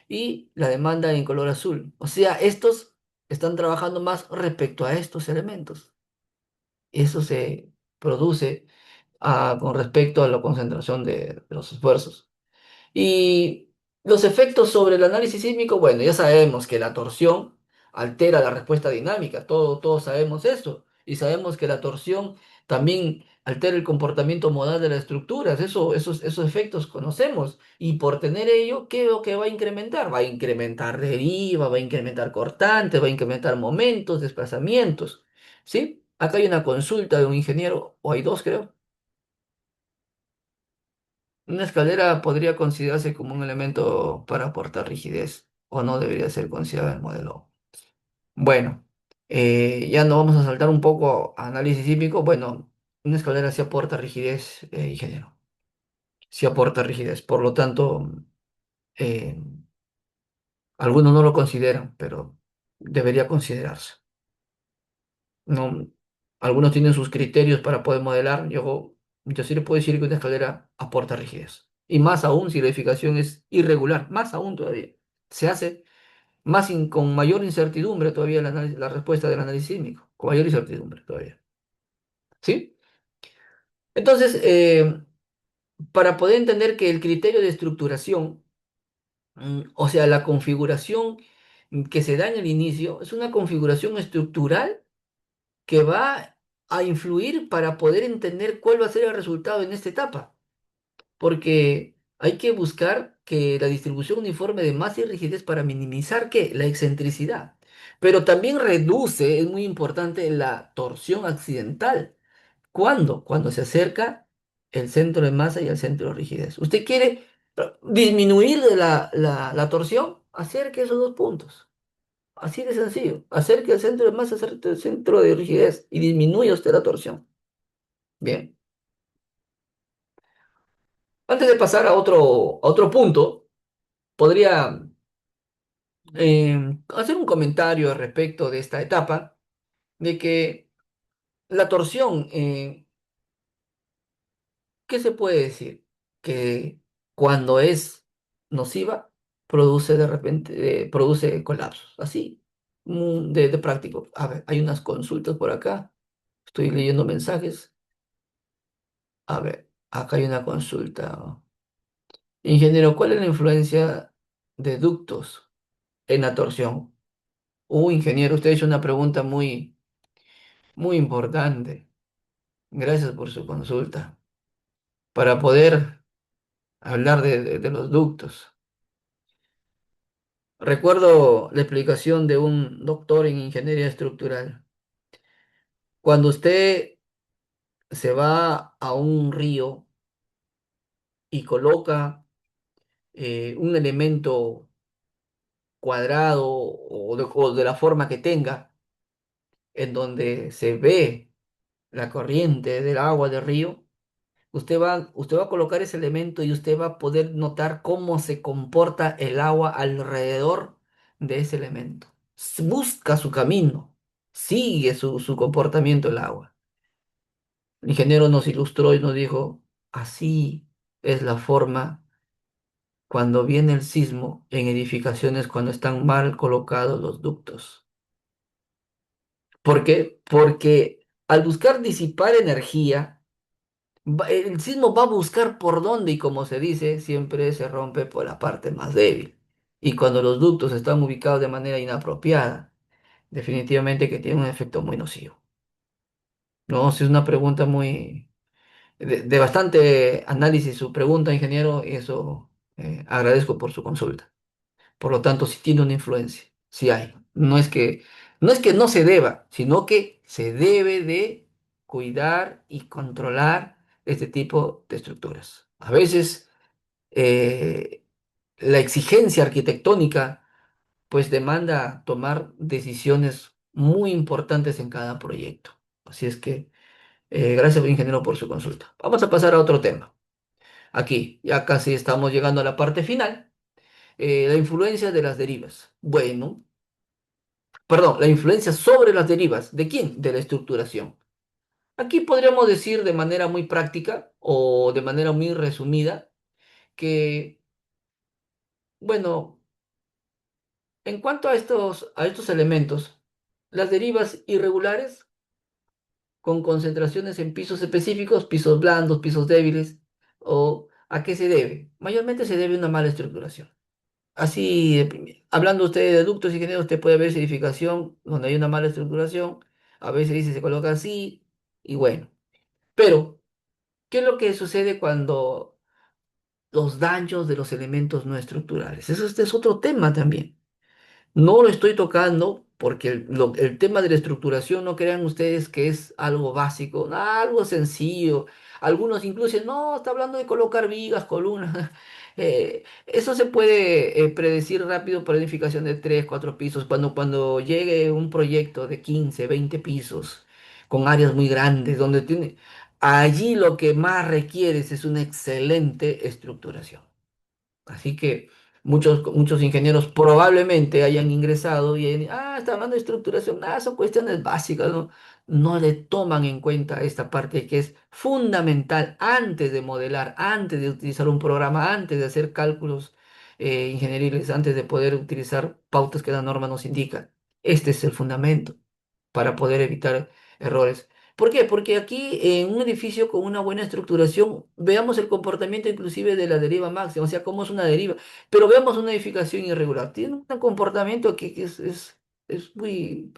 y la demanda en color azul. O sea, estos están trabajando más respecto a estos elementos. Eso se produce con respecto a la concentración de los esfuerzos. Y los efectos sobre el análisis sísmico, bueno, ya sabemos que la torsión altera la respuesta dinámica, todos sabemos eso, y sabemos que la torsión también altera el comportamiento modal de las estructuras, esos efectos conocemos, y por tener ello, ¿qué es lo que va a incrementar? Va a incrementar deriva, va a incrementar cortantes, va a incrementar momentos, desplazamientos, ¿sí? Acá hay una consulta de un ingeniero, o hay dos, creo. Una escalera podría considerarse como un elemento para aportar rigidez o no debería ser considerado el modelo. Bueno, ya no vamos a saltar un poco a análisis sísmico. Bueno, una escalera sí aporta rigidez, ingeniero. Sí aporta rigidez. Por lo tanto, eh, algunos no lo consideran, pero debería considerarse. No, algunos tienen sus criterios para poder modelar. Yo sí le puedo decir que una escalera aporta rigidez. Y más aún si la edificación es irregular, más aún todavía. Se hace con mayor incertidumbre todavía la respuesta del análisis sísmico, con mayor incertidumbre todavía. ¿Sí? Entonces, para poder entender que el criterio de estructuración, o sea, la configuración que se da en el inicio, es una configuración estructural que va a influir para poder entender cuál va a ser el resultado en esta etapa, porque hay que buscar que la distribución uniforme de masa y rigidez para minimizar ¿qué? La excentricidad, pero también reduce, es muy importante, la torsión accidental. ¿Cuándo? Cuando se acerca el centro de masa y el centro de rigidez. ¿Usted quiere disminuir de la torsión? Acerque esos dos puntos. Así de sencillo. Acerque el centro de masa al centro de rigidez y disminuye usted la torsión. Bien. Antes de pasar a otro punto, podría hacer un comentario respecto de esta etapa, de que la torsión, ¿qué se puede decir? Que cuando es nociva, produce de repente, produce colapsos. Así, de práctico. A ver, hay unas consultas por acá. Estoy leyendo mensajes. A ver, acá hay una consulta. Ingeniero, ¿cuál es la influencia de ductos en la torsión? Ingeniero, usted ha hecho una pregunta muy, muy importante. Gracias por su consulta. Para poder hablar de los ductos. Recuerdo la explicación de un doctor en ingeniería estructural. Cuando usted se va a un río y coloca un elemento cuadrado o de la forma que tenga, en donde se ve la corriente del agua del río, usted va a colocar ese elemento y usted va a poder notar cómo se comporta el agua alrededor de ese elemento. Busca su camino, sigue su comportamiento el agua. El ingeniero nos ilustró y nos dijo, así es la forma cuando viene el sismo en edificaciones cuando están mal colocados los ductos. ¿Por qué? Porque al buscar disipar energía, el sismo va a buscar por dónde y como se dice, siempre se rompe por la parte más débil. Y cuando los ductos están ubicados de manera inapropiada, definitivamente que tiene un efecto muy nocivo. No, si es una pregunta muy de bastante análisis su pregunta, ingeniero, y eso agradezco por su consulta. Por lo tanto, sí tiene una influencia, sí hay. No es que no se deba, sino que se debe de cuidar y controlar este tipo de estructuras. A veces eh, la exigencia arquitectónica pues demanda tomar decisiones muy importantes en cada proyecto. Así es que gracias, ingeniero, por su consulta. Vamos a pasar a otro tema. Aquí, ya casi estamos llegando a la parte final. La influencia de las derivas. Bueno, perdón, la influencia sobre las derivas. ¿De quién? De la estructuración. Aquí podríamos decir de manera muy práctica o de manera muy resumida que, bueno, en cuanto a estos elementos, las derivas irregulares con concentraciones en pisos específicos, pisos blandos, pisos débiles, ¿o a qué se debe? Mayormente se debe a una mala estructuración. Así, hablando usted de ductos y ingenieros, usted puede ver edificación donde hay una mala estructuración, a veces dice se coloca así, y bueno. Pero, ¿qué es lo que sucede cuando los daños de los elementos no estructurales? Eso este es otro tema también. No lo estoy tocando porque el tema de la estructuración, no crean ustedes que es algo básico, algo sencillo. Algunos incluso dicen, no, está hablando de colocar vigas, columnas. Eso se puede predecir rápido para edificación de 3 4 pisos. Cuando llegue un proyecto de 15 20 pisos, con áreas muy grandes, allí lo que más requieres es una excelente estructuración. Así que muchos ingenieros probablemente hayan ingresado y está hablando de estructuración, son cuestiones básicas, ¿no? No le toman en cuenta esta parte que es fundamental antes de modelar, antes de utilizar un programa, antes de hacer cálculos ingenieriles antes de poder utilizar pautas que la norma nos indica. Este es el fundamento para poder evitar errores. ¿Por qué? Porque aquí en un edificio con una buena estructuración, veamos el comportamiento inclusive de la deriva máxima, o sea, cómo es una deriva, pero veamos una edificación irregular. Tiene un comportamiento que es muy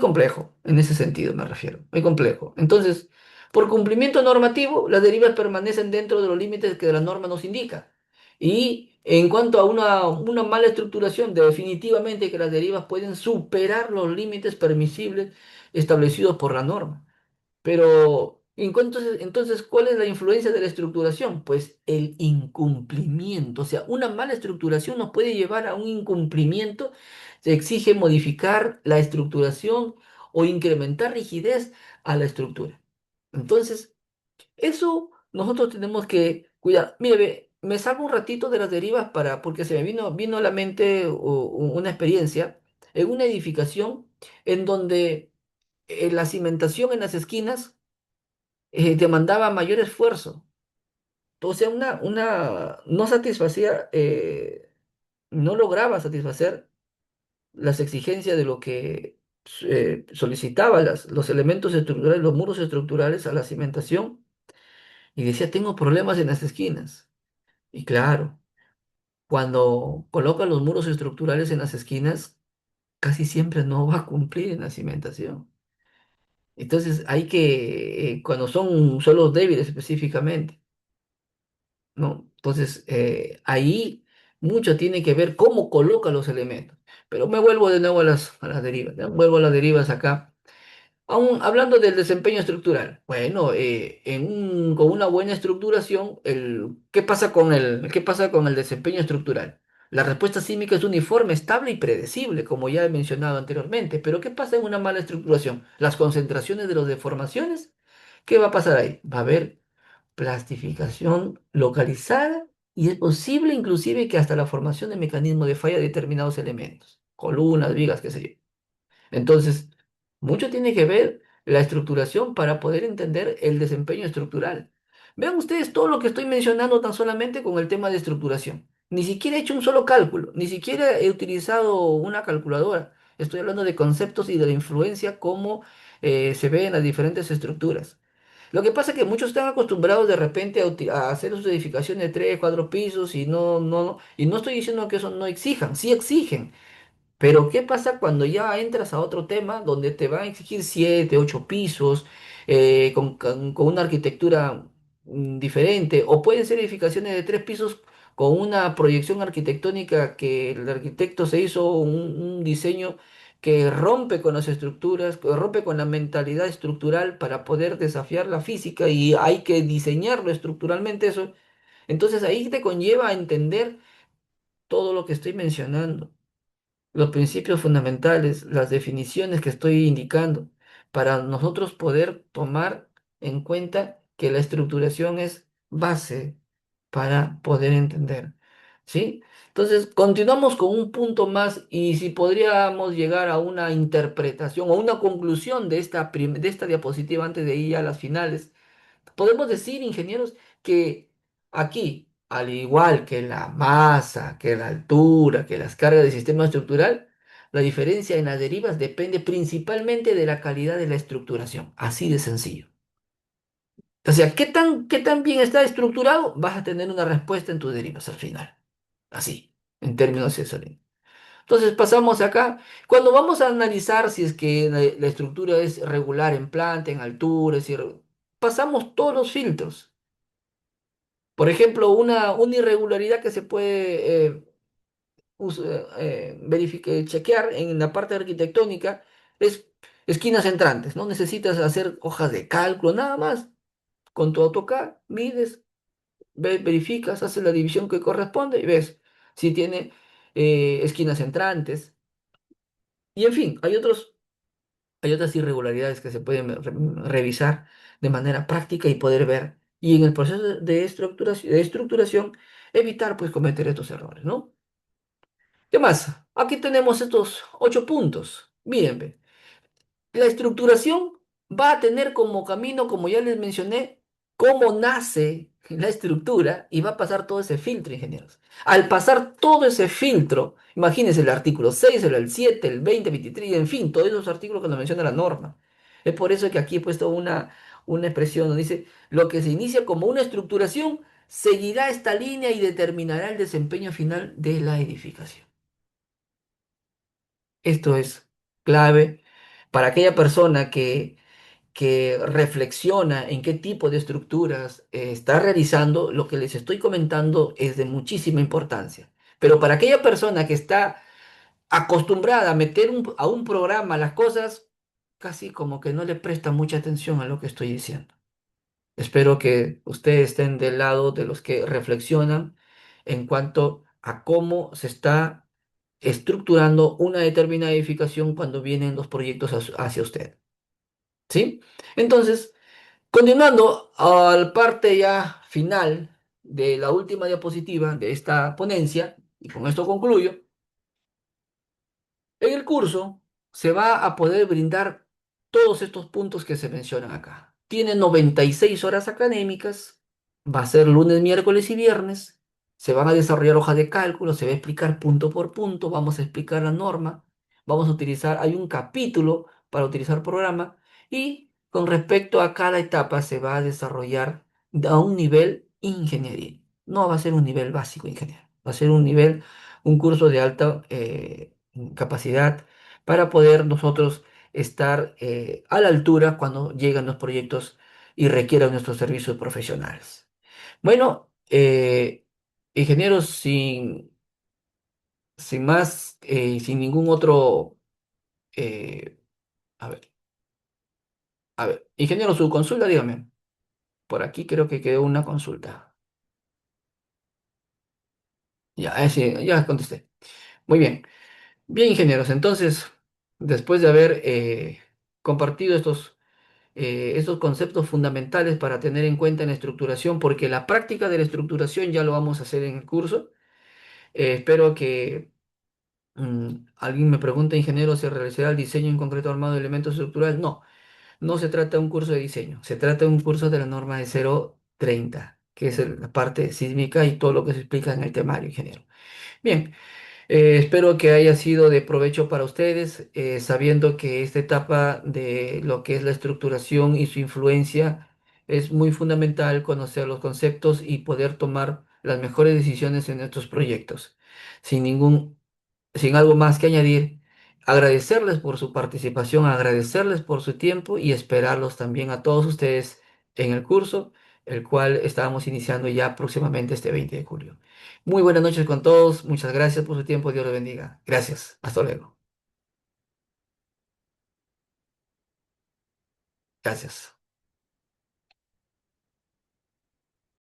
complejo, en ese sentido me refiero, muy complejo. Entonces, por cumplimiento normativo, las derivas permanecen dentro de los límites que la norma nos indica. Y en cuanto a una mala estructuración, definitivamente que las derivas pueden superar los límites permisibles establecidos por la norma. Pero, entonces, ¿cuál es la influencia de la estructuración? Pues el incumplimiento. O sea, una mala estructuración nos puede llevar a un incumplimiento. Se exige modificar la estructuración o incrementar rigidez a la estructura. Entonces, eso nosotros tenemos que cuidar. Mire, me salgo un ratito de las derivas porque se me vino a la mente una experiencia en una edificación en donde la cimentación en las esquinas demandaba mayor esfuerzo. O sea, no satisfacía, no lograba satisfacer las exigencias de lo que solicitaba los elementos estructurales, los muros estructurales a la cimentación. Y decía, tengo problemas en las esquinas. Y claro, cuando coloca los muros estructurales en las esquinas, casi siempre no va a cumplir en la cimentación. Entonces hay que, cuando son suelos débiles específicamente, ¿no? Entonces, ahí mucho tiene que ver cómo coloca los elementos. Pero me vuelvo de nuevo a las derivas, ¿no? Vuelvo a las derivas acá. Aún hablando del desempeño estructural. Bueno, con una buena estructuración, ¿qué pasa con el desempeño estructural? La respuesta sísmica es uniforme, estable y predecible, como ya he mencionado anteriormente. Pero ¿qué pasa en una mala estructuración? Las concentraciones de las deformaciones. ¿Qué va a pasar ahí? Va a haber plastificación localizada y es posible inclusive que hasta la formación de mecanismos de falla de determinados elementos, columnas, vigas, qué sé yo. Entonces, mucho tiene que ver la estructuración para poder entender el desempeño estructural. Vean ustedes todo lo que estoy mencionando tan solamente con el tema de estructuración. Ni siquiera he hecho un solo cálculo, ni siquiera he utilizado una calculadora. Estoy hablando de conceptos y de la influencia, cómo se ve en las diferentes estructuras. Lo que pasa es que muchos están acostumbrados de repente a hacer sus edificaciones de 3, 4 pisos y no estoy diciendo que eso no exijan, sí exigen, pero ¿qué pasa cuando ya entras a otro tema donde te van a exigir 7, 8 pisos, con una arquitectura diferente? O pueden ser edificaciones de 3 pisos con una proyección arquitectónica que el arquitecto se hizo un diseño que rompe con las estructuras, que rompe con la mentalidad estructural para poder desafiar la física y hay que diseñarlo estructuralmente eso. Entonces ahí te conlleva a entender todo lo que estoy mencionando, los principios fundamentales, las definiciones que estoy indicando, para nosotros poder tomar en cuenta que la estructuración es base para poder entender. ¿Sí? Entonces, continuamos con un punto más y si podríamos llegar a una interpretación o una conclusión de esta diapositiva antes de ir a las finales. Podemos decir, ingenieros, que aquí, al igual que la masa, que la altura, que las cargas del sistema estructural, la diferencia en las derivas depende principalmente de la calidad de la estructuración. Así de sencillo. O sea, ¿qué tan bien está estructurado? Vas a tener una respuesta en tus derivas al final. Así, en términos excelentes. Entonces pasamos acá. Cuando vamos a analizar si es que la estructura es regular en planta, en altura, pasamos todos los filtros. Por ejemplo, una irregularidad que se puede chequear en la parte arquitectónica es esquinas entrantes. No necesitas hacer hojas de cálculo, nada más. Con tu AutoCAD mides, verificas, haces la división que corresponde y ves si tiene esquinas entrantes. Y en fin, hay otras irregularidades que se pueden revisar de manera práctica y poder ver. Y en el proceso de estructuración, evitar pues cometer estos errores, ¿no? ¿Qué más? Aquí tenemos estos 8 puntos. Miren, ve, la estructuración va a tener como camino, como ya les mencioné, cómo nace la estructura y va a pasar todo ese filtro, ingenieros. Al pasar todo ese filtro, imagínense el artículo 6, el 7, el 20, 23, en fin, todos esos artículos que nos menciona la norma. Es por eso que aquí he puesto una expresión donde dice, lo que se inicia como una estructuración seguirá esta línea y determinará el desempeño final de la edificación. Esto es clave para aquella persona que reflexiona en qué tipo de estructuras está realizando, lo que les estoy comentando es de muchísima importancia. Pero para aquella persona que está acostumbrada a meter a un programa las cosas, casi como que no le presta mucha atención a lo que estoy diciendo. Espero que ustedes estén del lado de los que reflexionan en cuanto a cómo se está estructurando una determinada edificación cuando vienen los proyectos hacia usted. ¿Sí? Entonces, continuando al parte ya final de la última diapositiva de esta ponencia, y con esto concluyo, en el curso se va a poder brindar todos estos puntos que se mencionan acá. Tiene 96 horas académicas, va a ser lunes, miércoles y viernes, se van a desarrollar hojas de cálculo, se va a explicar punto por punto, vamos a explicar la norma, vamos a utilizar, hay un capítulo para utilizar programa y con respecto a cada etapa se va a desarrollar a un nivel ingeniería. No va a ser un nivel básico ingeniero, va a ser un nivel, un curso de alta capacidad para poder nosotros estar a la altura cuando llegan los proyectos y requieran nuestros servicios profesionales. Bueno, ingenieros, sin más, sin ningún otro, eh, a ver, ingeniero, su consulta, dígame. Por aquí creo que quedó una consulta. Ya, sí, ya contesté. Muy bien. Bien, ingenieros, entonces, después de haber compartido estos conceptos fundamentales para tener en cuenta en la estructuración, porque la práctica de la estructuración ya lo vamos a hacer en el curso. Espero que alguien me pregunte, ingeniero, ¿se realizará el diseño en concreto armado de elementos estructurales? No, no se trata de un curso de diseño, se trata de un curso de la norma de 030, que es la parte sísmica y todo lo que se explica en el temario, ingeniero. Bien. Espero que haya sido de provecho para ustedes, sabiendo que esta etapa de lo que es la estructuración y su influencia es muy fundamental conocer los conceptos y poder tomar las mejores decisiones en estos proyectos. Sin ningún sin algo más que añadir, agradecerles por su participación, agradecerles por su tiempo y esperarlos también a todos ustedes en el curso, el cual estábamos iniciando ya próximamente este 20 de julio. Muy buenas noches con todos, muchas gracias por su tiempo, Dios los bendiga. Gracias, hasta luego. Gracias.